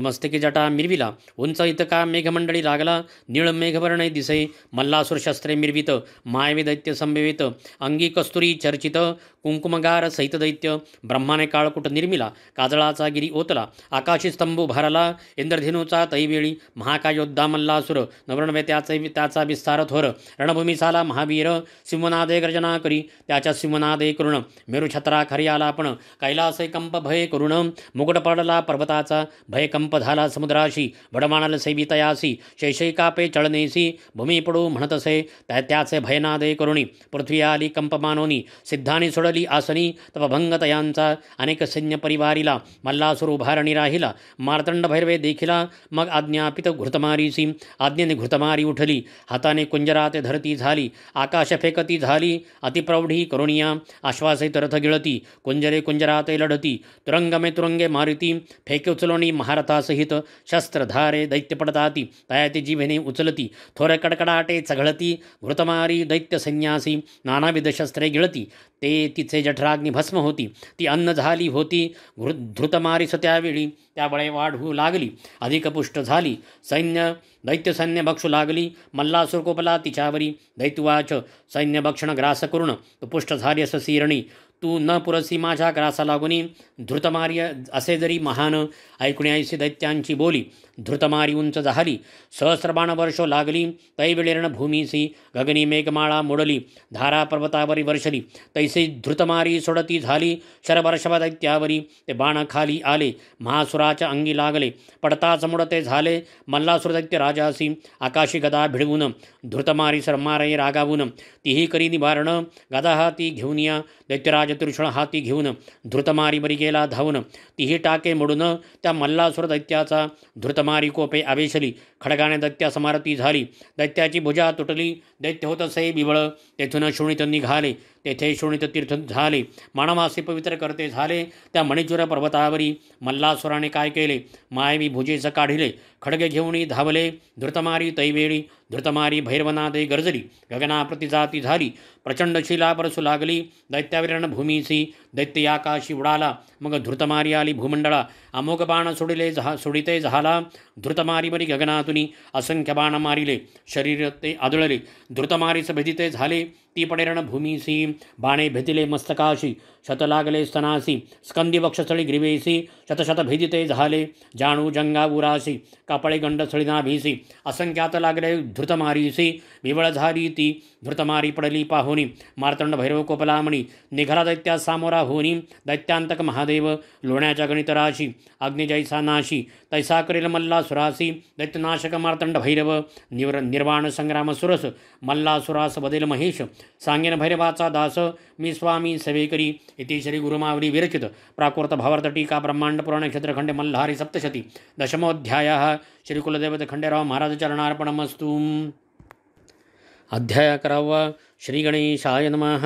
मस्तके जटा मिरविला उंच इतका मेघमंडळी लागला निळ मेघवर्ण दिसे मल्लासुर शस्त्रे मिरवित मायवे दैत्य संभवित अंगी कस्तुरी चर्चित कुंकुमगार सहित दैत्य ब्रह्माने काळकुट निर्मिला काजळाचा गिरी ओतला आकाशी स्तंभ उभारला इंद्रधेनूचा तैवेळी महाकायोद्धा मल्लासुर नवरणवे त्याचा विस्तार थोर रणभूमी साला महावीर सिंहनादे गर्जना करी त्याच्या सिंहनादे करुण मेरू छत्रा खरी आला पण कैलास कंप भय करुण मुकुट पडला पर्वताचा भय कंप झाला समुद्राशी भडमानल सेवितयासी शैशैकापे चळनेसी भूमी पडू म्हणतसे त्याचे भयनादे करुणी पृथ्वी आली कंप मानोनी सिद्धानी सोडली आसनी तपभंग तयांचा अनेक सैन्य परिवारीला मल्लासुर उभारणी राहिला मार्तंड भैरवे देखिला मग आज्ञापित घृतमारीसी आज्ञेने घृतमारी उठली हाताने कुंजरात धरती झाली आकाश फेकती झाली अतिप्रौढी करुणिया आश्वासित रथ गिळती कुंजरे कुंजराते लढती तुरंगमे तुरंगे मारिती फेके उचलोणी महारथासहित शस्त्रधारे दैत्य पडताती तयाती जीवेने उचलती थोर कडकडाटे चघळती घृतमारी दैत्य संन्यासी नानाविध शस्त्रे गिळती ते तिचे जठराग्नी भस्म होती ती अन्न झाली होती धृतमारीस त्यावेळी त्याबळे वाढू लागली अधिक पुष्ट झाली सैन्य दैत्य सैन्य बक्षू लागली मल्लासुर कोपला तिच्यावरी दैत्युवाच सैन्य भक्षण ग्रास करून तू पुष्ट झाली अस सिरणी तू न पुरसी माझ्या ग्रासा लागुनी धृतमारी असे जरी महान ऐकण्याची दैत्यांची बोली धृतमारी उंच झाली सहस्रबाण वर्षो लागली तैवेळी रणभूमीसी गगनी मेघमाळा मोडली धारा पर्वतावरी वर्षली तैसे धृतमारी सोडती झाली शरवर्षभ दैत्यावरी ते बाण खाली आले महासुराच्या अंगी लागले पडताच मुडते झाले मल्लासुर दैत्य राजासी आकाशी गदा भिडवून धृतमारी सरमारे रागावून तीही करी निवारण गदा हाती घेऊन या दैत्यराज त्रिशूळ हाती घेऊन धृतमारी बरी गेला धावून तीही टाके मोडून त्या मल्लासुर दैत्याचा धृतमारी कोपे आवेशली खडगाने दैत्या समारती झाली दैत्याची भुजा तुटली दैत्य होत असे बिबळ तेथून शोणित निघाले तेथे शोणित तीर्थ झाले मानवासी पवित्र करते झाले त्या मणिचूर पर्वतावरी मल्लासुराने काय केले मायवी भुजेच काढिले खडगे घेऊन धावले धृतमारी तैवेळी धृतमारी भैरवनादे गर्जली गगनाप्रती जाती झाली प्रचंड शिला बरसू लागली दैत्याविरण भूमीसी दैत्य आकाशी उडाला मग धृतमारी आली भूमंडळा अमोघ बाण सोडिते झाला धृतमारी बरी गगनातुनी असंख्य बाण मारिले शरीर ते आदळले धृतमारीस भेदिते झाले ती पडे रणभूमीसी बाणे भेदिले मस्तकाशी शत लागले स्तनासी स्कंदी वक्षस्थळी ग्रीवेसी शतशत भेदिते झाले जाणू जंगावुरासी कापळे गंडस्थळी नाभीसी असंख्यात लागले धृतमारीसी विवळ झाली ती धृतमारी पडली पाहोनी मार्तंड भैरव कोपलामणी निघाला दैत्या सामोरा होनी दैत्यांतक महादेव लोण्याच्या गणितराशी अग्निजैसा नाशी तैसा करेल मल्लासुरासी दैत्यनाशक मार्तंड भैरव निर्वाण संग्राम सुरस मल्लासुरास बदेल महेश सांगेन भैरवाचा दास मी स्वामी सेवेकरी इति श्री गुरुमावली विरचित प्राकृत भावार्थ टीका ब्रह्मांड पुराण क्षेत्रखंडे मल्हारी सप्तशती दशमोध्यायः श्री कुलदेवत खंडेराव महाराज चरणार्पणमस्तु। अध्याय 11 श्री गणेशाय नमः।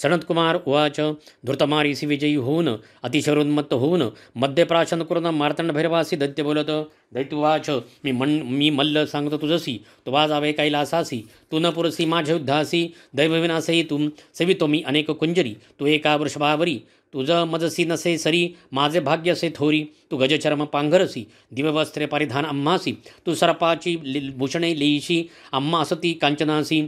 सनत्कुमार उवाच धृतमारीसी विजयी होऊन अतिशयोन्मत्त होऊन मध्यप्राशन करून मार्तंड भैरवासी दैत्य बोलत दैत्युवाच मी मल्ल सांगतो तुझसी तुवा जावे कैलासासी तू न पुरसी माझ्या युद्धासी दैवविनासही तू सेवितो मी अनेक कुंजरी तू एका वृषभावरी तुझं मजसी नसे सरी माझे भाग्य असे थोरी तू गजचर्म पांघरसी दिव्यवस्त्रे परिधान अम्मासी तू सरपाची भूषणे लेईशी अम्मा असती कांचनासी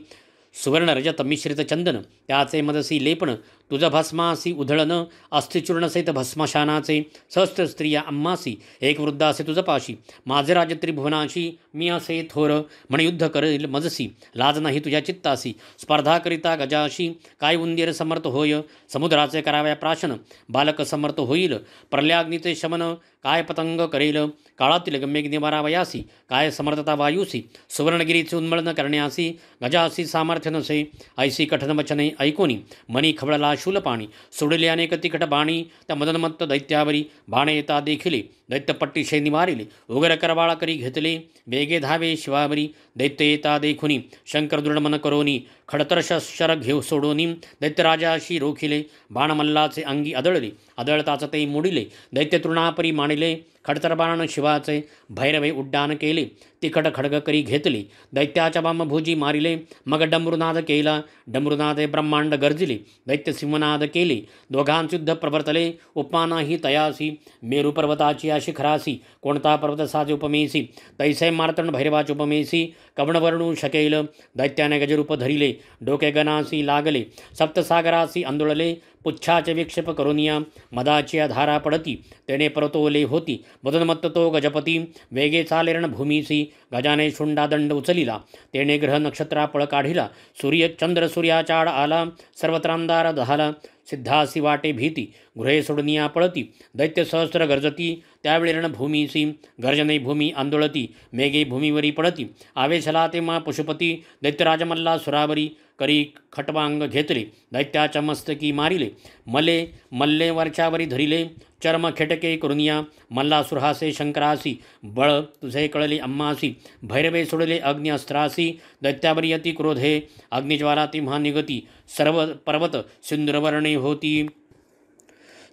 सुवर्ण रजत मिश्रित चंदन त्याचे मदसी लेपण तुझ भस्मासी उधळण अस्थिचूर्णसहित भस्मशानाचे सहस्त्र स्त्रिया आम्हासी एक वृद्ध असे तुझ पाशी माझे राज त्रिभुवनाशी मी असे थोर म्हण युद्ध करेल मजसी लाज नाही तुझ्या चित्तासी स्पर्धा करिता गजाशी काय उंदीर समर्थ होय समुद्राचे कराव्या प्राशन बालक समर्थ होईल प्रलयाग्नीचे शमन काय पतंग करेल काळातील गम्यग्नी मारावयासी काय समर्थता वायुसी सुवर्णगिरीचे उन्मळन करण्यासी गजासी सामर्थ्य नसे ऐसी कठन वचने ऐकोनी मनी खवळला शूलपाणी सोडले अनेक तिकट बाणी त्या मदनमत्त दैत्यावरी बाणे येता देखिले दैत्यपट्टीशे निवारिले उगर करवाळा करी घेतले वेगे धावे शिवावरी दैत्य येता देखुनी शंकर दृढमन करोनी खडतर शर घेऊ सोडोनी दैत्यराजाशी रोखिले बाणमल्लाचे अंगी आदळले आदळताच ते मोडिले दैत्य तृणापरी मांडिले खडतर बाण शिवाचे भैरवे उड्डाण केले तिखट खडग करी घेतले दैत्याच्या बामभुजी मारिले मग डमरुनाद केला डमरुनादे ब्रह्मांड गर्जिले दैत्य सिंहनाद केले दोघांयुद्ध प्रवर्तले उपमानाही तयासी मेरू पर्वताची या शिखरासी कोणता पर्वत साजे उपमेसी तैसे मार्तंड भैरवाचे उपमेसी कवणवर्णू शकेल दैत्याने गजरूप धरिले डोके गणासी लागले सप्तसागरासी आंदोळले पुच्छाचे विक्षेप करुनिया मदाची धारा पडती तेने परतोले होती मदनमत्त तो गजपती वेगे चाले रणभूमीसी गजाने शुंडादंड उचलिला तेने ग्रह नक्षत्रा पळ काढिला सूर्य चंद्र सूर्याचाड आला सर्वत्रांदार दहाला सिद्धासी वाटे भीती गृहे सोडनिया पळती दैत्य सहस्र गर्जती त्यावेळी रणभूमीसी गर्जने भूमी आंदोळती मेघे भूमीवरी पडती आवेशला ते मा पशुपती दैत्यराजमल्ला सुरावरी करी खटवांग घेतले दैत्याच्या मस्तकी मारिले मले मल्ले वरच्यावरी धरिले चर्म खेटके करुनिया मल्ला सुरहासे शंकरासी बळ तुझे कळले अम्मासी भैरवे सोडले अग्नि अस्त्रासी दैत्यावरी अति क्रोधे अग्निज्वाला तिम्हा निगती सर्व पर्वत सिंधुरवर्णे होती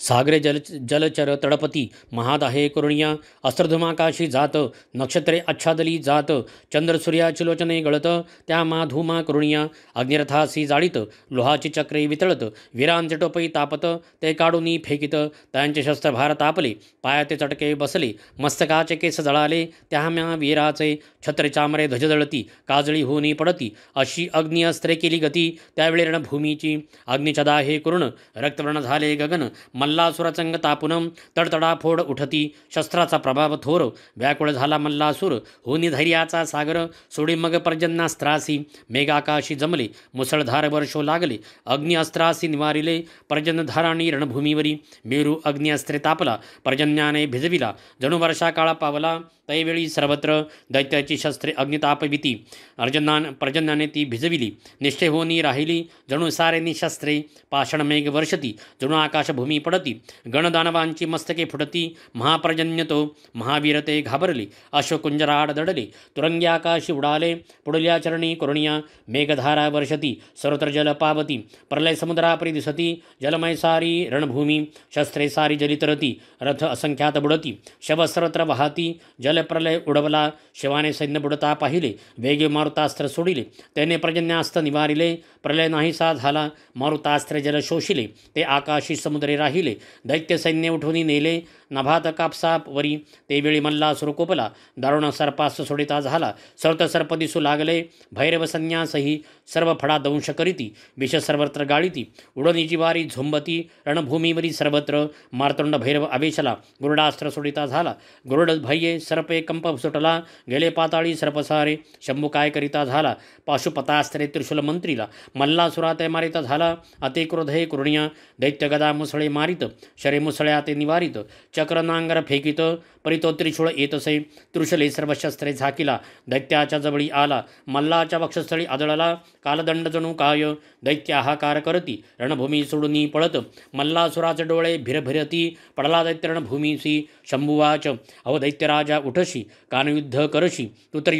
सागरे जलचर तडपती महादाहे करुणिया अस्त्रधुमाकाशी जात नक्षत्रे आच्छादली जात चंद्र सूर्याची लोचने गळत त्या माधुमा करुणिया अग्निरथासी जाळीत लोहाची चक्रे वितळत वीरांचे टोपई तापत ते काढूनी फेकित त्यांचे शस्त्रभार तापले पायाते चटके बसले मस्तकाचे केस जळाले त्याम्या वीराचे छत्र चामरे ध्वजदळती काजळी होनी पडती अशी अग्नि अस्त्रे केली गती त्यावेळी रणभूमीची अग्निच्या दाहे करुण रक्तवर्ण झाले गगन मल्लासुरचंग तापुनम तडतडा फोड उठती शस्त्राचा प्रभाव थोर व्याकुळ झाला मल्लासूर होनी धैर्याचा सागर सोडी मग पर्जन्यास्त्रासी मेघाकाशी जमले मुसळधार वर्षो लागले अग्नि अस्त्रासी निवारिले पर्जन्यधाराणी रणभूमीवरी मेरू अग्नि अस्त्रे तापला पर्जन्याने भिजविला जणू वर्षा काळा पावला तैवेळी सर्वत्र दैत्याची शस्त्रे अग्नितापविती पर्जन्याने ती भिजविली निष्ठे होनी राहिली जणू सारेनी शस्त्रे पाषाण मेघ वर्षती जणू आकाशभूमी पडती गणदानवांची मस्तके फुटती महापर्जन्य तो महावीर ते घाबरले अश्वकुंजराड दडले तुरंगी आकाशी उडाले पुढल्या चरणी करुणिया मेघधारा वर्षती सर्वत्र जल पावती प्रलय समुद्रापरी दिसती जलमय सारी रणभूमी शस्त्रे सारी जलितरती रथ असंख्यात बुडती शव सर्वत्र वाहती जल प्रलय उडवला शिवाने सैन्य बुडता पाहिले वेगे मारुतास्त्र सोडिले त्याने पर्जन्यास्त्र निवारिले प्रलय नाहीसा झाला मारुतास्त्रे जल शोषिले ते आकाशी समुद्रे राहिले दैत्य सैन्य उठवून नेले नभात कापसावरी तेवेळी मल्लासुर कोपला दारुण सर्पास सोडिता झाला सर्वत सर्प दिसू लागले भैरव संन्यासही सर्व फडा दंश करीती विष सर्वत्र गाळीती उडनीची वारी झोंबती रणभूमीवरी सर्वत्र मार्तंड भैरव आवेशला गुरुडास्त्र सोडिता झाला गुरुड भय्ये सर्पे कंप सुटला गेले पाताळी सर्पसारे शंभू काय करिता झाला पाशुपतास्त्रे त्रिशूल मंत्रीला मल्लासुरा ते मारिता झाला अति क्रोधे कुरुणिया दैत्य गदा मुसळे मारित शरे मुसळ्या ते निवारित चक्र नांगर फेकित परितो त्रिशूळ येतसे त्रिशूले सर्व शस्त्रे झाकिला दैत्याच्या जवळी आला मल्लाच्या वक्षस्थळी आदळला कालदंड जणू काय दैत्य हाकार करती रणभूमी सोडून पळत मल्लासुराचे डोळे भिरभिरती पडला दैत्य रणभूमीसी शंभुवाच अहो दैत्यराजा उठशी कानयुद्ध करशी तू तर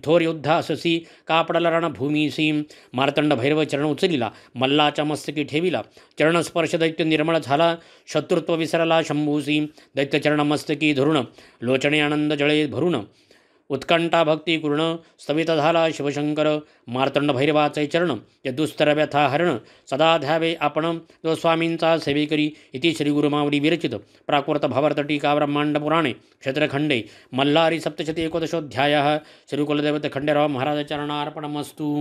थोर योद्धा अससी का पडला रणभूमीसी मार्तंड भैरव चरण उचलिला मल्लाच्या मस्तकी ठेविला चरणस्पर्श दैत्य निर्मळ झाला शत्रुत्व विसरला शंभूसी दैत्य चरण मस्तकी धरुण लोचने आनंद जळे भरून उत्कंठा भक्ती पूर्ण स्तवित झाला शिवशंकर मार्तंड भैरवाचे चरण ते दुस्तर व्यथा हरण सदा ध्यावे आपण तो स्वामींचा सेवेकरी इति श्री गुरुमावली विरचित प्राकृत भावार्थ टीका ब्रह्मांड पुराणे क्षेत्रखंडे मल्हारी सप्तशती एकोदशोऽध्यायः श्री कुलदेवत खंडेराव महाराज चरणार्पणमस्तु।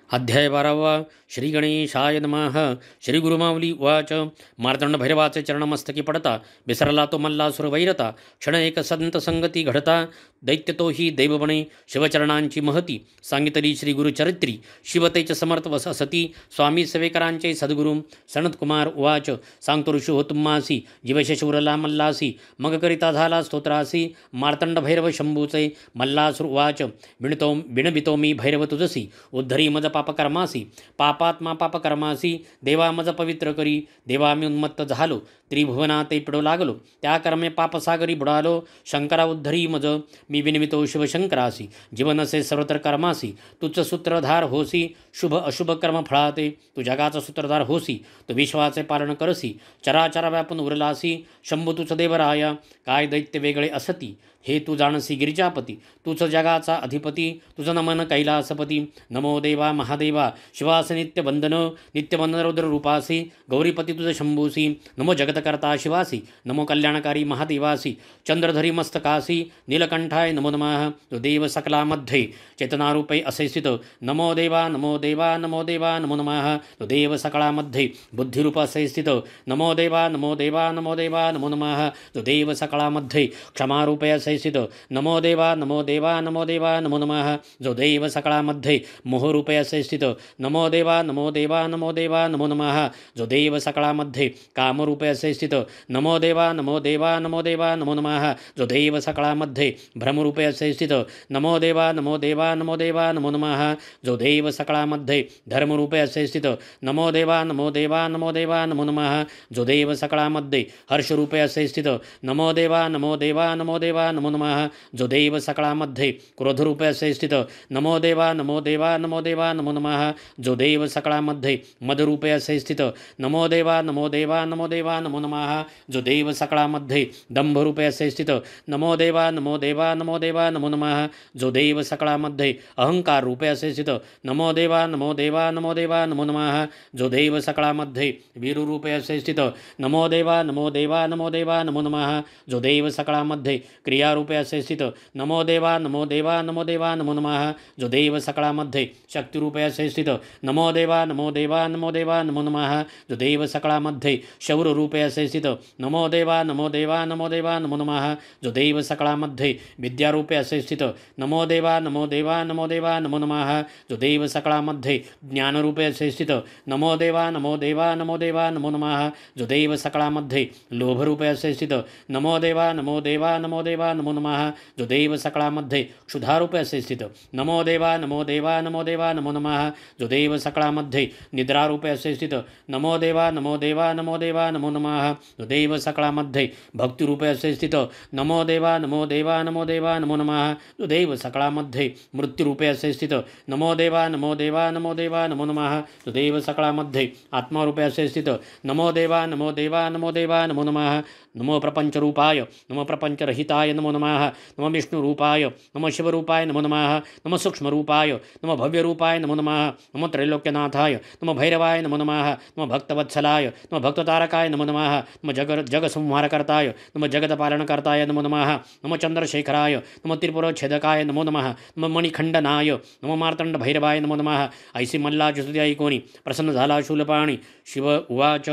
अध्याय 12 श्री गणेशाय नमः. श्री गुरुमाऊली उवाच. मार्तंड भैरवाचे चरणमस्तकी पडता विसरला तो मल्लासुर वैरता. क्षण एक संत संगती घडता दैत्य तो ही दैवबणे. शिवचरणांची महती सांगितली श्री गुरुचरित्री. शिवतेच समर्थ वस असती स्वामी सेवेकरांचे सद्गुरू. सनतकुमार उवाच. सांगतो ऋषी हो तुम्हासी जीवशेष उरला मल्लासी. मग करिता झाला स्तोत्रासी मार्तंड भैरव शंभूचे. मल्लासुर उवाच. विणवितो मी भैरव तुझसी उद्धरी मज पापकर्मासी. पापात्मा पापकर्मासी देवा मज पवित्र करी. देवा मी उन्मत्त झालो त्रिभुवना ते पिडो लागलो. त्या कर्मे पापसागरी बुडालो. शंकरा उद्धरी मज मी विनवितो शिवशंकरासी. जीवनसे सर्वत्र कर्मासी तुझ सूत्रधार होसी. शुभ अशुभ कर्म फळाते तू जगाचा सूत्रधार होसी. तू विश्वाचे पालन करसी चराचरा व्यापून उरलासी. शंभू तुझ देवराया काय दैत्य वेगळे असती. हे तू जाणसी गिरिजापती तूच जगाचा अधिपती. तुझं नमन कैलासपती. नमो देवा महादेवा शिवास नित्यवंदन. नित्यवंदन रुद्र रूपासी गौरीपती तुझ शंभूसी. नमो जगतकर्ता शिवासी. नमो कल्याणकारी महादेवासी. चंद्रधरी मस्तकासी नीलकंठाय नमो नमः. तो देव सकलामध्ये चेतनारूपे असे स्थित. नमो देवा नमो देवा नमो देवा नमो नमः. तो देव सकळामध्ये बुद्धिरूप असे स्थित. नमो देवा नमो देवा नमो देवा नमो नमः. तो देव सकळामध्ये क्षमारूपे असे स्थित. नमो देवा नमो देवा नमो देवा नमो नमः. जो देव सकळामध्ये मोहरूपे असे स्थित. नमो देवा नमो देवा नमो देवा नमो नमः. जो देव सकळामध्ये कामरूपे असे स्थित. नमो देवा नमो देवा नमो देवा नमो नमः. जो देव सकळामध्ये भ्रमरूपे असे स्थित. नमो देवा नमो देवा नमो देवा नमो नमः. जो देव सकळामध्ये धर्मरूपे असे स्थित. नमो देवा नमो देवा नमो देवा नमो नमः. जो देव सकळामध्ये हर्षरूपे असे स्थित. नमो देवा नमो देवा नमो देवा नमो नमः. जो देव सकळामध्ये क्रोधरूपे असे स्थित. नमो देवा नमो देवा नमो देवा नमो नमः. जो देव सकळामध्ये मदरूपे असे स्थित. नमो देवा नमो देवा नमो देवा नमो नमः. जो देव सकळामध्ये दंभरूपे असे स्थित. नमो देवा नमो देवा नमो देवा नमो नमः. जो देव सकळामध्ये अहंकार रूपे असे स्थित. नमो देवा नमो देवा नमो देवा नमो नमः. जो देव सकळामध्ये वीरूरूपे असे स्थित. नमो देवा नमो देवा नमो देवा नमो नमः. जो देव सकळामध्ये क्रियारूपे असे स्थित. नमो देवा नमो देवा नमो देवा नमो नमः. जो देव सकळामध्ये शक्तिरूपे असे स्थित. नमो देवा नमो देवा नमो देवा नमो नमः. जो देव सकळामध्ये शौर्यरूपे असे स्थित. नमो देवा नमो देवा नमो देवा नमो नमः. जो देव सकळामध्ये विद्यारूपे असे स्थित. नमो देवा नमो देवा नमो देवा नमो नमः. जो देव सकळामध्ये ज्ञानरूपे असे स्थित. नमो देवा नमो देवा नमो देवा नमो नमः. जो देव सकळामध्ये लोभरूपे असे स्थित. नमो देवा नमो देवा नमो देवा नमो नमः. जो देव सकळामध्ये क्षुधारूपे असे स्थित. नमो देवा नमो देवा नमो देवा नमो नमः. जो देव सकळामध्ये निद्रारूपे असे स्थित. नमो देवा नमो देवा नमो देवा नमो नमः. जो देव सकळामध्ये भक्तिरूपे असे स्थित. नमो देवा नमो देवा नमो देवा नमो नमः. जो देव सकळामध्ये मृत्यूरूपे असे स्थित. नमो देवा नमो देवा नमो देवा नमो नमः. जो देव सकळामध्ये आत्मारूपे असे स्थित. नमो देवा नमो देवा नमो देवा नमो नमः. नमो प्रपंचरूपाय नमो प्रपंचरहिताय नमो नमः. नमो विष्णुरूपाय नमो शिवरूपाय नमो नमः. नमो सूक्ष्मरूपाय नमो भव्यरूपाय नमो नमः. नमो त्रैलोक्यनाथाय नमो भैरवाय नमो नमः. नमो भक्तवत्सलाय नमो भक्ततारकाय नमो नमः. नमो जगसंहारकर्ताय नमो जगतपालनकर्ताय नमो नमः. नमो चंद्रशेखराय नमो त्रिपुरोच्छेदकाय नमो नमः. नमो मणिखंडनाय नमो मार्तंड भैरवाय नमो नमः. ऐसी मल्लाची स्तुती ऐकोनी प्रसन्न झाला शूलपाणी. शिव उवाच.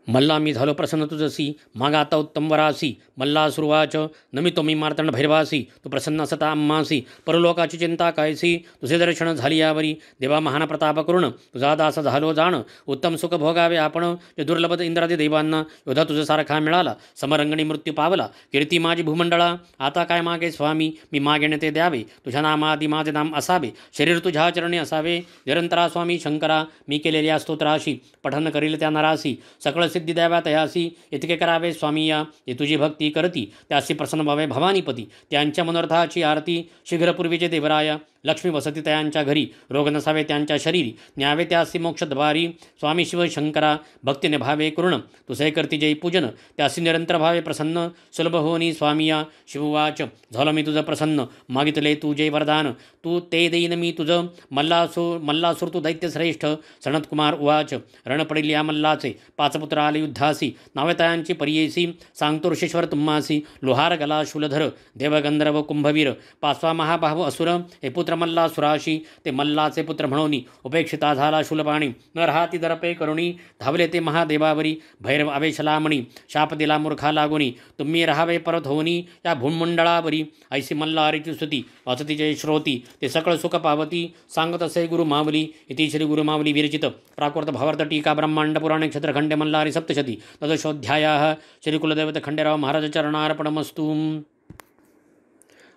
मल्ला मी झालो प्रसन्न तुझसी मागा आता उत्तम वरासी. मल्लासुरुवाच. नमितो मी मार्तंड भैरवासी तू प्रसन्न असता आम्हासी. परलोकाची चिंता कायसी तुझे दर्शन झाली यावरी. देवा महान प्रताप करुण तुझा दास झालो जाण. उत्तम सुख भोगावे आपण जे दुर्लभ इंद्रादी देवांना. योधा तुझ्यासारखा मिळाला समरंगणी मृत्यू पावला. कीर्ती माझी भूमंडळा आता काय मागे स्वामी मी मागेने ते द्यावे. तुझ्या नामाआधी माझे नाम असावे शरीर तुझ्या चरणी असावे. निरंतरा स्वामी शंकरा मी केलेल्या स्तोत्राशी पठन करील त्या नरासी. सकळ सिद्धी द्याव्या तयासी इतके करावे स्वामी या. जे तुझी भक्ती करती त्यासी प्रसन्न व्हावे भवानीपती. त्यांच्या मनोरथाची आरती शीघ्रपूर्वीचे देवराया. लक्ष्मी वसती त्यांच्या घरी रोग नसावे त्यांच्या शरीरी. न्यावे त्यासी मोक्षद्वारी. स्वामी शिव शंकरा भक्तीने भावे करुण तुसे करती जय पूजन. त्यासी निरंतर भावे प्रसन्न सुलभ होनी स्वामी या. शिववाच. झालो मी तुझं प्रसन्न मागितले तू जय वरदान. तू ते देईन मी तुझं मल्लासूर तू दैत्यश्रेष्ठ. सनतकुमार उवाच. रण पडिल या मल्लाचे 5 पुत्र आले युद्धासी. नावे तयांची परियेसी सांगतो ऋषेश्वर तुम्हासी. लोहार गला शूलधर देवगंधर्व कुंभवीर. 5वा महाबाहू असुर हे पुत्र पुत्र मल्लासुराशी ते मल्लाचे पुत्र म्हणून उपेक्षिता झाला शूलपाणी न राहाती दरपे करुणी धावले ते महादेवावरी भैरव आवेशलामणी शाप दिला मूर्खा लागुनी तुम्ही राहावे परत होनी या भूमंडळावरी ऐसी मल्हारीची स्तुती वाचती जय श्रोती ते सकळ सुख पावती सांगत असे गुरु मावली इति श्री गुरु मावली विरचित प्राकृत भावार्थ टीका ब्रह्मांड पुराणे क्षेत्रखंडे मल्हारी सप्तशती तदशोऽध्यायः श्री कुलदेवते खंडेराव महाराज चरणार्पणमस्तु।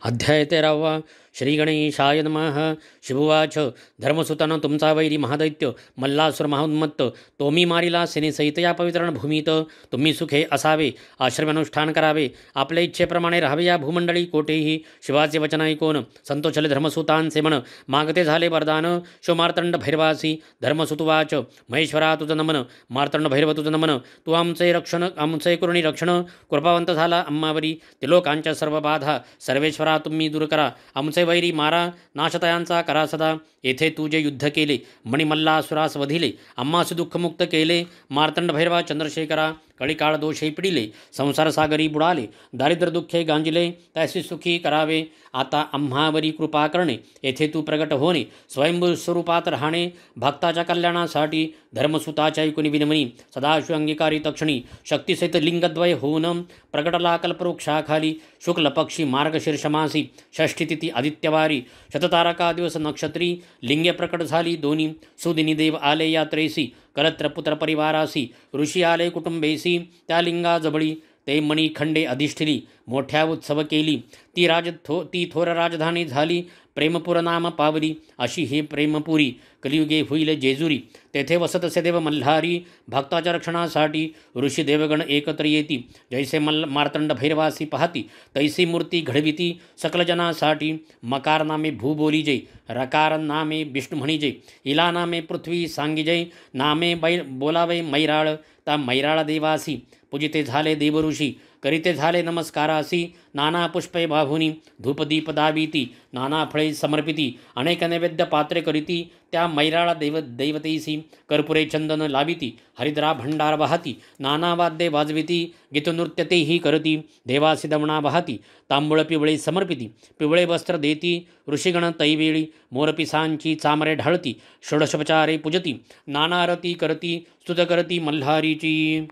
अध्याय 13 श्री गणेशाय नमः। शिववाच धर्मसुतानं तुमचा वैरी महादैत्य मल्लासुर महाउन्मत्त तोमी मारिला सेनेसहित या पवित्र भूमीत तुम्ही सुखे असावे आश्रमानुष्ठान करावे आपल्या इच्छेप्रमाणे राहावे या भूमंडळी कोठेही शिवाचे वचन ऐकून संतोषले धर्मसुतांचे मन मागते झाले वरदान शो मार्तंड भैरवासी धर्मसुतवाच महेश्वरा तुझं नमन मार्तंड भैरव तुझं नमन तू आमचे रक्षण आमचे करुणी रक्षण कृपावंत झाला आम्हावरी ते लोकांच्या सर्व बाधा सर्वेश्वरा तुम्ही दूर करा आमचे वैरी मारा नाशतयांचा करा सदा येथे तू जे युद्ध केले मणिमल्लासुरास वधिले आम्हास दुःखमुक्त केले मार्तंड भैरवा चंद्रशेखरा कळीकाळ दोषे पिडिले संसार सागरी बुडाले दारिद्र्य दुःखे गांजिले त्याशी सुखी करावे आता आम्हावरी कृपा करणे येथे तू प्रगट होणे स्वयंभू स्वरूपात राहणे भक्ताच्या कल्याणासाठी धर्मसुताच्या ऐकुनी विनमनी सदाशिव अंगीकारी तक्षणी शक्तिसहित लिंगद्वय होऊन प्रगटला कल्पवृक्षाखाली शुक्ल पक्षी मार्गशीर्षमासी षष्ठी तिथी आदित्यवारी शततारका दिवस नक्षत्री लिंगे प्रकट झाली दोन्ही सुदिनी देव आले यात्रेसी कलत्र पुत्र परिवारासी ऋषी आले कुटुंबेसी त्या लिंगा जबळी ते मणी खंडे अधिष्ठिली मोठ्या उत्सव केली ती थोर राजधानी झाली प्रेमपुर नाम पावली अशी हे प्रेमपुरी कलियुगे होईल जेजुरी तेथे वसत असे देव मल्हारी भक्ताच्या रक्षणासाठी ऋषी देवगण एकत्र येती जैसे मार्तंड भैरवासी पाहती तैसी मूर्ती घडविती सकल जनासाठी मकार नामे भू बोली जय रकार नामे विष्णू म्हणी जय इला नामे पृथ्वी सांगी जय नामे बोलावे मैराळ ता मैराळ देवासी पूजिते झाले देवऋषी करीते झाले नमस्कारासी नाना पुष्पे बाहुनी धूपदीप दाविती नाना फळे समर्पिती अनेक नैवेद्य पात्रे करीती त्या मैराळा दैवतेसी कर्पुरे चंदन लाविती हरिद्रा भंडार वाहती नाना वाद्ये वाजविती गीतनृत्य तेही करती देवासी दमणा वाहती तांबूळ पिवळे समर्पिती पिवळे वस्त्र देती ऋषिगण तैवेळी मोरपिसांची चामरे ढाळती षोडशोपचारे पूजती नाना आरती करती स्तुत करती मल्हारीची।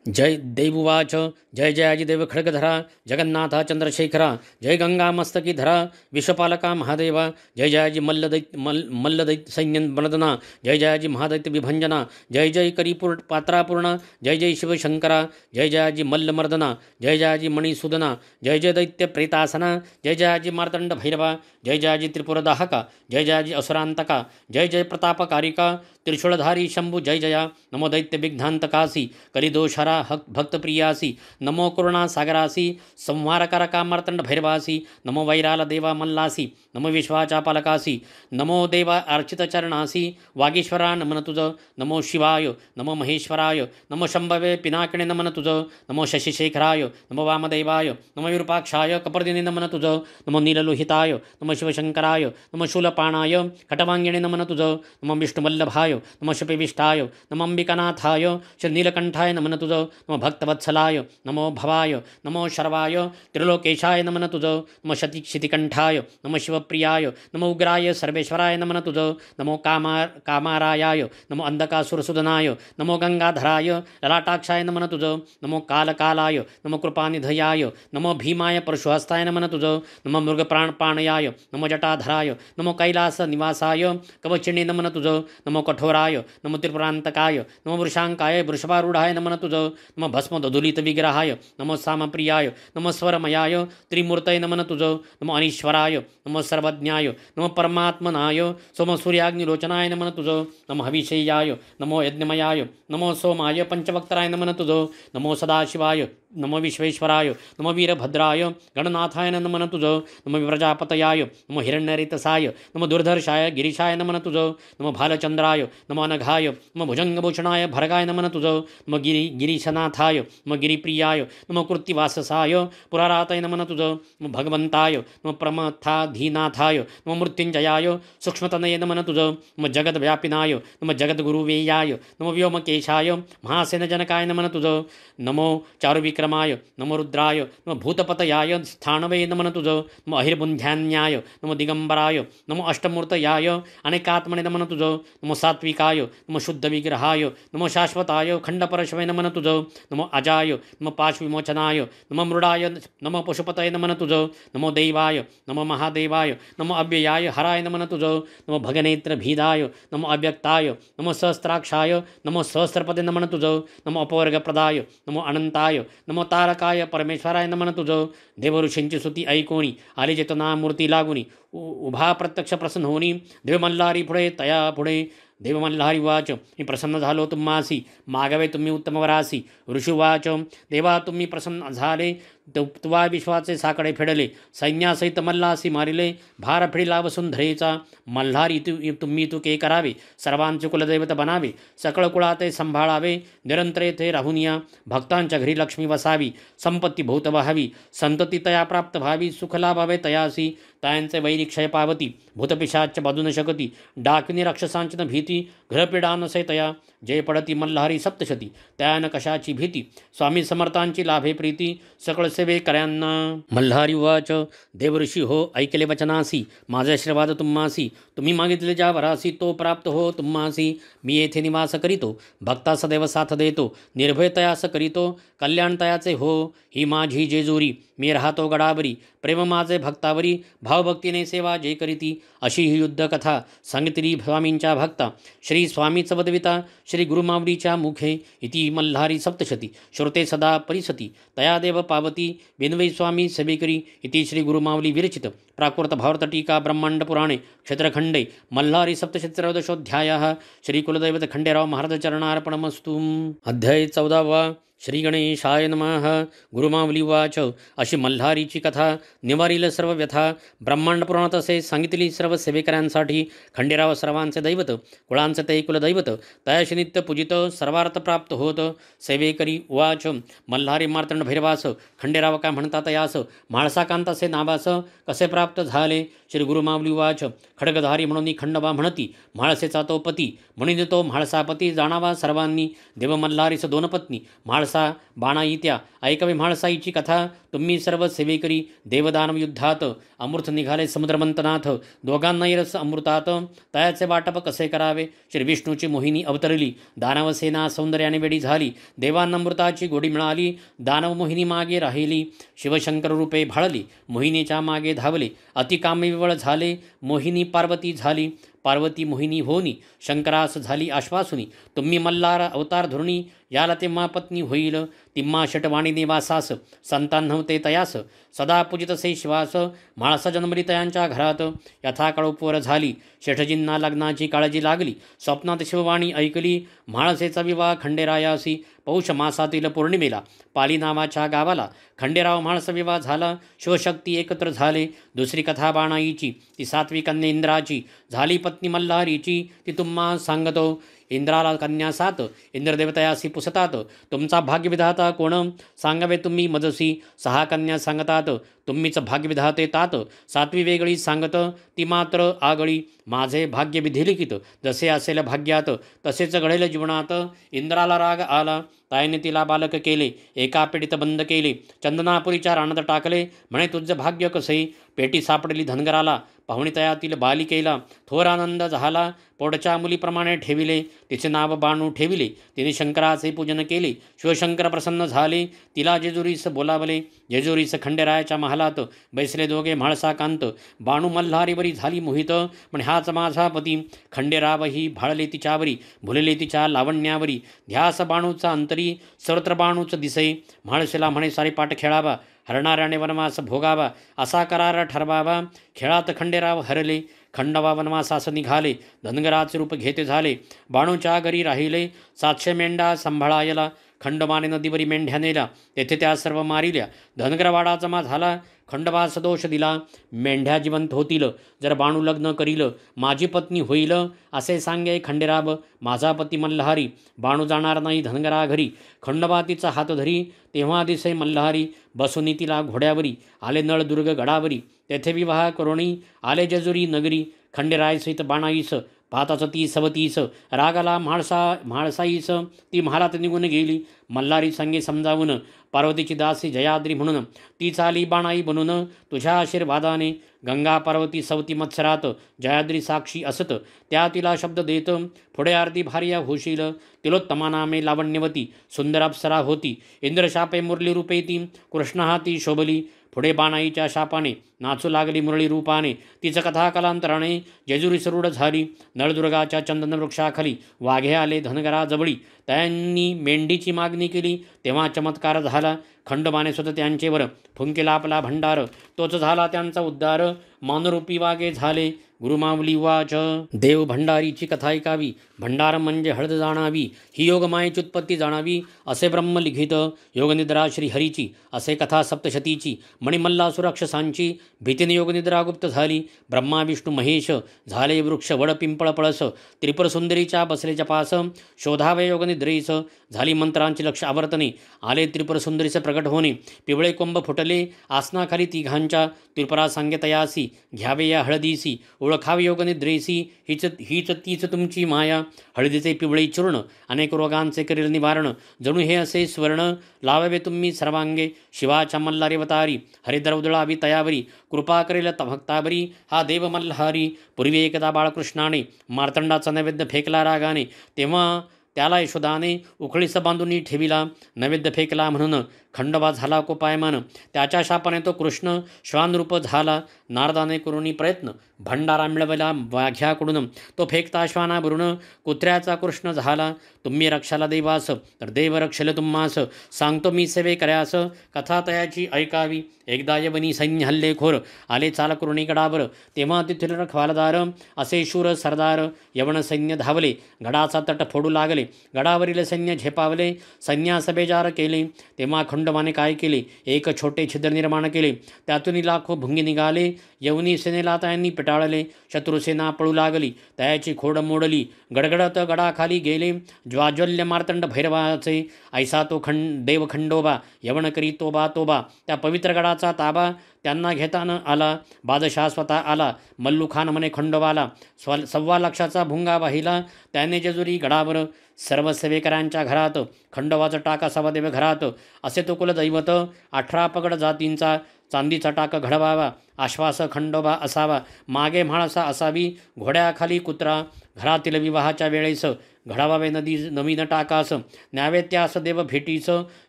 जय देवुवाच जय जयाजी देव खड्गधरा जगन्नाथा चंद्रशेखरा जय गंगा मस्तकीधरा विश्वपालका महादेवा जय जयाजी मल्लदैत्य सैन्य मर्दना जय जयाजी महादैत्य विभंजना जय जय करीपूर पात्रापूर्ण जय जय शिवशंकरा जय जयाजी मल्लमर्दना जय जयाजी मणिसूदना जय जय दैत्य प्रेतासना जय जयाजी मार्तंड भैरवा जय जयाजी त्रिपुरदाहका जय जयाजी असुरांतका जय जय प्रतापकारिका त्रिशूलधारी शंभु जय जया नमो दैत्य विघ्नांतकासी कलिदोषहरा भक्तप्रियासी नमो करुणा सागरासी संहारकारका मार्तंड भैरवासी नमो वैराल देवा मल्लासी नमो विश्वाचा पालकासी नमो देवा अर्चित चरणासी वागीश्वरा नमन तुझ नमो शिवाय नमो महेश्वराय नमो शंभवे पिनाकिणे नमन तुझ नमो शशिशेखराय नमो वामदेवाय नमो विरूपाक्षाय कपर्दिने नमन तुझ नमो नीललोहिताय नमो शिवशंकराय नमो शूलपाणाय खटवांगिणे नमन तुझ नमो विष्णुवल्लभाय नमो शपिविष्टाय नमो अंबिकानाथाय श्री नीलकंठाय नमन तुझ नमो भक्तवत्सलाय नमो भवाय नमो शर्वाय त्रिलोकेशाय नमन तुझ नमो क्षितिकंठाय नमो शिवप्रियाय नमो उग्राय सर्वेश्वराय नमन तुझ नमो कामारायाय नमो अंधकासुरसुदनाय नमो गंगाधराय ललाटाक्षाय नमन तुझ नमो कालकालाय नमो कृपानिधयाय नमो भीमाय परशुहस्ताय नमन तुझ नमो मृगप्राणपाणयाय नमो जटाधराय नमो कैलास निवासाय कवचिणे नमन तुझ नमो कठोराय नमो त्रिपुरांतकाय नमो वृषांकाय वृषभारूढाय नमन तुझ नमो भस्मदधुलित विग्रहाय नमो सामप्रियाय नमो स्वरमयाय त्रिमूर्तये नमन तुझ नमो अनीश्वराय नमो सर्वज्ञाय नमो परमात्मनाय सोम सूर्याग्निलोचनाय नमन तुझ नमो हविषेयाय नमो यज्ञमयाय नमो सोमाय पंचवक्त्राय नमन तुझ नमो सदाशिवाय नमो विश्वेश्वराय नमो वीरभद्राय गणनाथाय नमन तुझ नमो प्रजापतयाय नमो हिरण्यरेतसाय नमो दुर्धर्षाय गिरीशाय नमन तुझ नमो भालचंद्राय नमो अनघाय नमो भुजंगभूषणाय भरगाय नमन तुझं नमो गिरीशनाथाय नमो गिरिप्रियाय नमो कृत्तिवाससाय पुराराताय नमन तुझं नमो भगवंताय नमो प्रमथाधीनाथाय नमो मृत्युंजयाय सूक्ष्मतनये नमन तुझं नमो जगद्व्यापिनाय नमो जगद्गुरुवेयाय नमो व्योमकेशाय महासेनजनकाय नमन तुझं नमो चारुविक्रमाय नमो रुद्राय नमो भूतपतयाय स्थानवे नमन तुझं नमो अहिर्बुंध्यान्याय नमो दिगंबराय नमो अष्टमूर्तयाय अनेकात्मने नमन तुझं नमो सात्विकाय नमो शुद्धविग्रहाय नमो शाश्वताय खंडपरशवे नमन तुझं नमो अजाय नमो पाशविमोचनाय नमो मृडाय नमो पशुपतये नमन तुझं नमो देवाय नमो महादेवाय नमो अव्ययाय हराय नमन तुझं नमो भगनेत्रभीदाय नमो अव्यक्ताय नमो सहस्त्राक्षाय नमो सहस्रपदे नमन तुझं नमो अपवर्गप्रदाय नमो अनंताय नमो तारकाय परमेश्वराय नमन तुझं देवऋषींची स्तुती ऐकोणी आली चेतना मूर्ती लागुनी उभा प्रत्यक्ष प्रसन्न होणी देव मल्हारी पुढे तया पुढे देव मल्हारी वाच मी प्रसन्न झालो तुम्हासी मागावे तुम्ही उत्तम वरासी ऋषुवाच देवा तुम्ही प्रसन्न झाले तुवा विश्वाचे साकडे फेडले सैन्यासहित मल्हासी मारिले भार फिडिला वसुंधरेचा मल्हारी तुम्ही तुके करावे सर्वांचे कुलदैवत बनावे सकळ कुळाते संभाळावे निरंतर येथे राहून या भक्तांच्या घरी लक्ष्मी वसावी संपत्ती भूत व्हावी संतती तया प्राप्त व्हावी सुख लाभावे तयासी तयांचे वैरी क्षय पावती भूतपिशाच बाजून शकती डाकिनी राक्षसांची भीती घरपिडा नसे तया जय पडती मल्हारी सप्तशती त्यान कशाची भीती स्वामी समर्थांची लाभे प्रीती सकळ सेवे कर्यांना मल्हारी उवाच देवऋषी हो ऐकले वचनासी माझे आशीर्वाद तुम्हासी तुम्ही मागितले ज्या वरासी तो प्राप्त हो तुम्हासी मी येथे निवास करीतो भक्ता सदैव साथ देतो निर्भय तयास करीतो कल्याण तयाचे हो ही माझी जेजुरी मी राहतो गडावरी प्रेम माझे भक्तावरी भावभक्तीने सेवा जे करीती अशी ही युद्धकथा सांगितली स्वामींच्या भक्ता श्री स्वामीच वदविता श्री गुरुमावलीच्या मुखे इति मल्हारी सप्तशती श्रुते सदा परिसती तया देव पावती विनवै स्वामी सेवेकरी इति श्री गुरुमावली विरचित प्राकृत भारत टीका ब्रह्मांड पुराणे क्षेत्रखंडे मल्हारी सप्तशत्रयोदशोऽध्यायः श्री कुलदैवत खंडेराव महाराज चरणार्पणमस्तु। अध्याय 14 श्री गणेशाय नमः। गुरुमावली वाच अशी मल्हारीची कथा निवारील सर्व व्यथा ब्रह्मांड पुराणात असे सांगितली सर्व सेवेकऱ्यांसाठी खंडेराव सर्वांचे दैवत कुळांचे ते कुलदैवत तयाशी नित्य पूजित सर्वार्थ प्राप्त होत। सेवेकरी वाच मल्हारी मार्तंड भैरवास खंडेराव काय म्हणतात यास म्हाळसाकांतासे नावास कसे प्राप्त झाले। श्री गुरुमावली वाच खडगधारी म्हणून खंडोबा म्हणती म्हाळसेचा तो पती म्हणून तो म्हाळसापती जाणावा सर्वांनी देव मल्हारीस दोन पत्नी म्हाळसा बाणाईत्या ऐकावे म्हाळसाईची कथा तुम्ही सर्व सेवेकरी देवदानव युद्धात अमृत निघाले समुद्रमंथनाथ दोघांनाही रस अमृतात तयाचे वाटप कसे करावे। श्री विष्णूची मोहिनी अवतरली दानवसेना सौंदर्याने वेडी झाली देवांना अमृताची गोडी मिळाली दानव मोहिनी मागे राहिली शिवशंकर रूपे भाळली मोहिनीच्या मागे धावले अतिकामविवळ झाले मोहिनी पार्वती झाली पार्वती मोहिनी होनी शंकरास झाली आश्वासुनी तुम्ही मल्हार अवतार धरुणी याला तेव्हा पत्नी होईल तिम्हा शटवाणी निवासास संतान नव्हते तयास सदा पूजितसे शिवास म्हाळसा जन्मली तयांच्या घरात यथाकाळोपवर झाली शेठजींना लग्नाची काळजी लागली स्वप्नात शिववाणी ऐकली म्हाळसेचा विवाह खंडेरायासी पौष मासातील पौर्णिमेला पाली नावाच्या गावाला खंडेराव म्हाळस विवाह झाला शिवशक्ती एकत्र झाले। दुसरी कथा बाणाईची ती सात्विक कन्या इंद्राची झाली पत्नी मल्हारीची ती तुम्हा सांगतो। इंद्राला कन्या सात इंद्रदेवतयासी पुसतात तुमचा भाग्यविधाता कोण सांगावे तुम्ही मजसी 6 कन्या सांगतात तुम्हीच भाग्यविधाते तात सातवी वेगळी सांगत ती मात्र आगळी माझे भाग्य विधिलिखित जसे असेल भाग्यात तसेच घडेल जीवनात। इंद्राला राग आला ताईने तिला बालक केले एका पेटीत बंद केले चंदनापुरीच्या रानात टाकले म्हणे तुझं भाग्य कसे पेटी सापडली धनगराला पाहुणी तयातील बालिकेला थोर आनंद झाला पोटच्या मुलीप्रमाणे ठेविले तिचे नाव बाणू ठेविले तिने शंकराचे पूजन केले शिवशंकर प्रसन्न झाले तिला जेजुरीस बोलावले जेजुरीस खंडेरायाच्या महालात बैसले दोघे म्हाळसाकांत बाणू मल्हारीवरी झाली मोहित म्हणे हाच माझा पती खंडेरावही भाळले तिच्यावरी भुलले तिच्या लावण्यावरी ध्यास बाणूचा अंतरी सर्वत्र बाणूच दिसे म्हाळसेला म्हणे सारी पाठ खेळावा हरणाऱ्याने वनवास भोगावा असा करार ठरवावा खेळात खंडेराव हरले खंडोबा वनवासास निघाले धनगराचे रूप घेते झाले बाणूच्या घरी राहिले 700 मेंढा सांभाळायला खंडोबाने नदीवरी मेंढ्या नेल्या, तेथे त्या सर्व मारिल्या. धनगरवाडा जमा झाला, खंडोबा सदोष दिला. मेंढ्या जिवंत होतील, जर बाणू लग्न करील, माझी पत्नी होईल, असे सांगे खंडेराब. माझा पती मल्हारी, बाणू जाणार नाही धनगरा घरी. खंडोबा तिचा हात धरी, तेव्हा दिसे मल्हारी, बसुनी तिला घोड्यावरी. आले नळदुर्ग गडावरी, तेथे विवाह करुणी, आले जेजुरी नगरी. खंडेराय सहित बाणाईस, पाहताच ती सवतीस, रागाला म्हाळसाईस, ती महालात निघून गेली. मल्हारी संगे समजावून, पार्वतीची दासी जयाद्री म्हणून, ती चाली बाणाई बनून. तुझ्या आशीर्वादाने गंगा पार्वती सवती मत्सरात, जयाद्री साक्षी असत, त्या तिला शब्द देत. पुढे आरती भार्या होशील, तिलोत्तमा नामे लावण्यवती, सुंदर अप्सरा होती. इंद्रशापे मुरली रूपे ती, कृष्ण हाती शोभली. पुढे बाणाईच्या शापाने नाचू लागली मुरळी रूपाने, तिचं कथा कालांतराने जेजुरी सरूढ झाली. नळदुर्गाच्या चंदन वृक्षाखाली वाघे आले धनगरा जवळी, त्यांनी मेंढीची मागणी केली, तेव्हा चमत्कार झाला. खंडोबाने स्वतः त्यांचेवर फुंकेला आपला भंडार, तोच झाला त्यांचा उद्धार. मानरूपी वाघे झाले, गुरुमाऊली वाच. देव भंडारीची कथा ऐकावी, भंडार म्हणजे हळद जाणावी, ही योगमायेची उत्पत्ती जाणावी, असे ब्रह्म लिखित. योगनिद्रा श्रीहरीची, असे कथा सप्तशतीची, मणिमल्ला राक्षसांची, भीतीने योगनिद्रा गुप्त झाली. ब्रह्मा विष्णू महेश झाले वृक्ष वड पिंपळ पळस, त्रिपुर सुंदरीच्या बसले जपास, शोधावे योगनिद्रेस. झाली मंत्रांची लक्ष आवर्तने, आले त्रिपुर सुंदरीचे प्रकट होणे. पिवळे कोंब फुटले आसनाखाली तिघांच्या, त्रिपुरा सांगे तयासी, घ्यावे या हळदीसी, ओळखावे योगनिद्रेसी, हीच तीच तुमची माया. हळदीचे पिवळे चूर्ण, अनेक रोगांचे करील निवारण, जणू हे असे स्वर्ण, लावावे तुम्ही सर्वांगे. शिवाच्या मल्हारेवतारी, हरिद्र उदळावी तयावरी, कृपा करेल भक्तावरी, हा देव मल्हारी. पूर्वी एकदा बाळकृष्णाने मार्तंडाचा नैवेद्य फेकला रागाने, तेव्हा त्याला यशोदाने उखळीस बांधून ठेविला. नैवेद्य फेकला म्हणून खंडोबा झाला कोपायमान, त्याच्या शापाने तो कृष्ण श्वानरूप झाला. नारदाने करुणी प्रयत्न, भंडारा मिळवला वाघ्याकडून, तो फेकता श्वानावरून कुत्र्याचा कृष्ण झाला. तुम्ही रक्षाला देवास, तर देव रक्षले तुम्हास, सांगतो मी सेवे कर्यास, कथा तयाची ऐकावी. एकदा यवनी सैन्य हल्लेखोर आले चाल करुणी गडावर, तेव्हा तिथील रखवालदार असे शूर सरदार. यवन सैन्य धावले, गडाचा तट फोडू लागले, गडावरील सैन्य झेपावले, सैन्यास बेजार केले. तेव्हा खंडोबाने काय केले, एक छोटे छिद्र निर्माण केले, त्यातून लाखो भुंगी निघाले. यवनी सेनेला त्यांनी पिटाळले, शत्रुसेना पळू लागली, त्याची खोड मोडली, गडगडत गडाखाली गेले. ज्वाज्वल्य मार्तंड भैरवाचे, ऐसा तो देव खंडोबा, यवन करी तोबा तोबा. त्या पवित्र गडाचा ताबा त्यांना घेताना आला. बादशाह स्वतः आला, मल्लुखान म्हणे खंडोबाला, 1.25 लाखाचा भुंगा वाहिला त्याने जेजुरी गडावर. सर्व सेवेकरांच्या घरात खंडोबाचा टाक असावा देव घरात, असे तो कुलदैवत. 18 पगड जातींचा चांदीचा टाक घडवावा, आश्वास खंडोबा असावा, मागे म्हाळसा असावी, घोड्याखाली कुत्रा. घरातील विवाहाच्या वेळेस घडावावे नवीन टाकास, न्यावे त्यास देव भेटीस.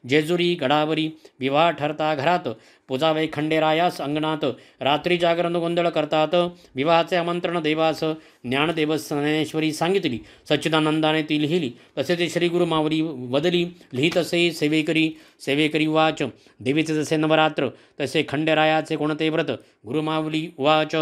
जेजुरी गडावरी विवाह ठरता घरात, पुजावे खंडेरायास अंगणात. रात्री जागरण गोंधळ करतात, विवाहाचे आमंत्रण देवास. ज्ञानदेव ज्ञानेश्वरी सांगितली, सच्चिदानंदाने ती लिहिली, तसे ते श्री गुरु माऊली वदली. लिहित असे सेवेकरी वाच. देवीचे जसे नवरात्र, तसे खंडेरायाचे कोणते व्रत. गुरुमाऊली वाच.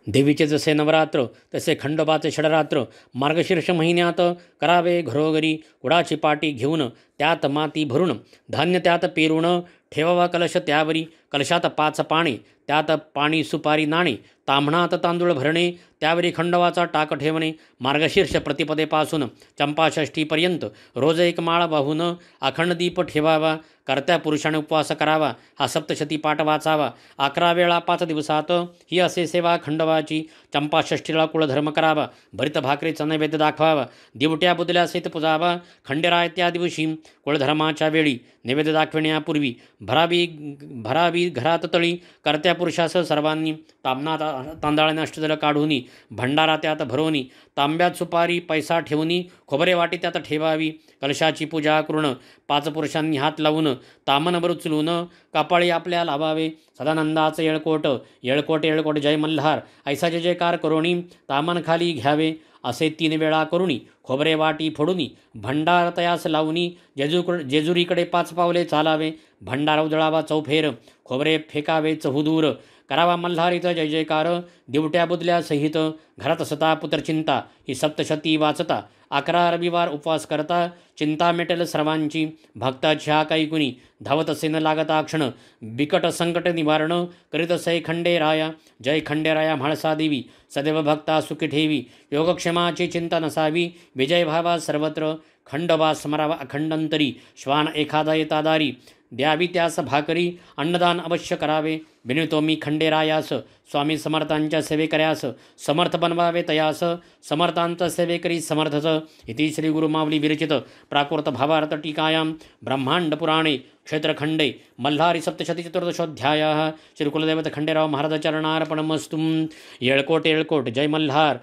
देवीचे जसे नवरात्र, तसे खंडोबाचे षडरात्र. मार्गशीर्ष महिन्यात करावे घरोघरी, कुडाची पाटी घेऊन त्यात माती भरून, धान्य त्यात पेरून, ठेवावा कलश त्यावरी. कलशात 5 पाणी, त्यात पाणी सुपारी नाणे, ताम्हणात तांदूळ भरणे, त्यावरी खंडोबाचा टाक ठेवणे. मार्गशीर्ष प्रतिपदेपासून चंपाषष्ठीपर्यंत रोज 1 माळ वाहून अखंड दीप ठेवावा. कर्त्या पुरुषाने उपवास करावा, हा सप्तशती पाठ वाचावा. 11 वेळा 5 दिवसात, ही असे सेवा खंडोबाची. चंपाषष्ठीला कुळधर्म करावा, भरित भाकरीचा नैवेद्य दाखवावा, दिवट्या बुदल्यासहित पुजावा. खंडेराय त्या दिवशी कुळधर्माच्या वेळी नैवेद्य दाखविण्यापूर्वी भरावी घरात तळी. कर्त्या पुरुषास सर्वांनी तांबणा तांदळाने अष्टदल काढून भंडारा त्यात भरवणी, तांब्यात सुपारी पैसा ठेवून खोबरे वाटी त्यात ठेवावी. कलशाची पूजा करून 5 पुरुषांनी हात लावून तामनभर उचलून कपाळी आपल्या लावावे. सदानंदाचे येळकोट येळकोट येळकोट जय मल्हार, ऐसा जय जयकार करुणी तामन खाली घ्यावे. असे 3 वेळा करुणी खोबरे वाटी फोडूनी भंडार तयास लावूनी जेजुरीकडे 5 पावले चालावे. भंडारा उजळावा चौफेर, खोबरे फेकावे चहुदूर. करावा मल्हारीचा जय जयकार, दिवट्या बुदल्या सहित घरात सता पुत्रचिंता, ही सप्तशती वाचता 11 रविवार उपवास करता, चिंता मिटेल सर्वांची, भक्ताची हा काही कुणी धावत असे न लागता क्षण, बिकट संकट निवारण करीत असे खंडेराया, जय खंडेराया म्हाळसा देवी, सदैव भक्ता सुखी ठेवी, योगक्षेमाची चिंता नसावी, विजय व्हावा सर्वत्र, खंडवास स्मरावा अखंडंतरी, श्वान एखादा येता दारी, द्यावी त्यास भाकरी, अन्नदान अवश्य करावे, विनितो मी खंडेरायास, स्वामी समर्थांच्या सेवेकऱ्यास, समर्थ बनवावे तयास, समर्थांचा सेवेकरी समर्थच. इति श्री गुरुमावली विरचित प्राकृत भावार्थ टीकायां ब्रह्मांड पुराणे क्षेत्रखंडे मल्हारी सप्तशती चतुर्दशोऽध्यायः. श्री कुलदैवत खंडेराव महाराज चरणार्पणमस्तु. येळकोट येळकोट. जय मल्हार.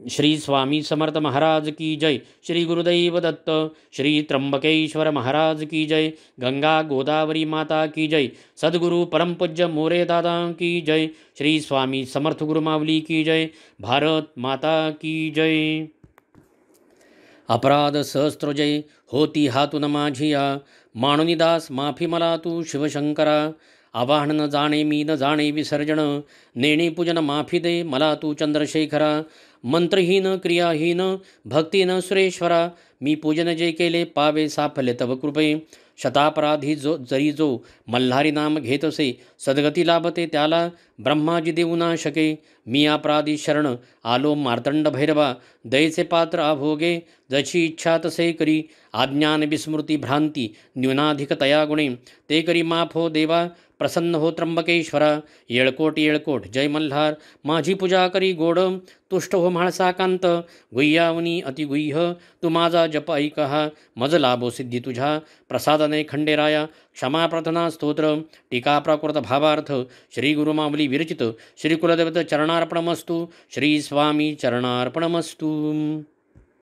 श्री स्वामी समर्थ महाराज की जय. श्री गुरुदैव दत्त. श्री त्र्यंबकेश्वर महाराज की जय. गंगा गोदावरी माता की जय. सद्गुरु परमपूज्य मोरे दादा की जय. श्री स्वामी समर्थ गुरुमावली की जय. भारत माता की जय. अपराध सहस्त्रजय होती हातून माझिया, माणुनिदास माफी मला तू शिवशंकरा. आवाहन न जाणे मी न जाणे विसर्जन, नेणे पूजन माफी दे मला तू चंद्रशेखरा. मंत्रहीन क्रियाहीन भक्तीन सुरेश्वरा, मी पूजन जे केले पावे साफल्य तव कृपे. शतापराधी जरी जो मल्हारी नाम घेतसे, सद्गती लाभते त्याला ब्रह्माजी देऊ ना शके. मी अपराधी शरण आलो मार्तंड भैरवा, दयेचे पात्र अभोगे जशी इच्छा तसे करी. आज्ञान विस्मृती भ्रांती न्यूनाधिक तया गुणे, ते करी माफ हो देवा प्रसन्न हो त्र्यंबकेश्वरा. येळकोट येळकोट. जय मल्हार. माझी पूजा करी गोड, तुष्ट हो म्हाळसाकांत. गुह्यावनी अतिगुह्य तू माझा जप ऐकहा, मज लाभो सिद्धी तुझ्या प्रसादने खंडेराया. क्षमा प्रार्थना स्तोत्र टीका प्राकृत भावार्थ श्री गुरुमावली विरचित. श्री कुलदेवत चरणार्पणमस्तु. श्री स्वामी चरणार्पणमस्तु.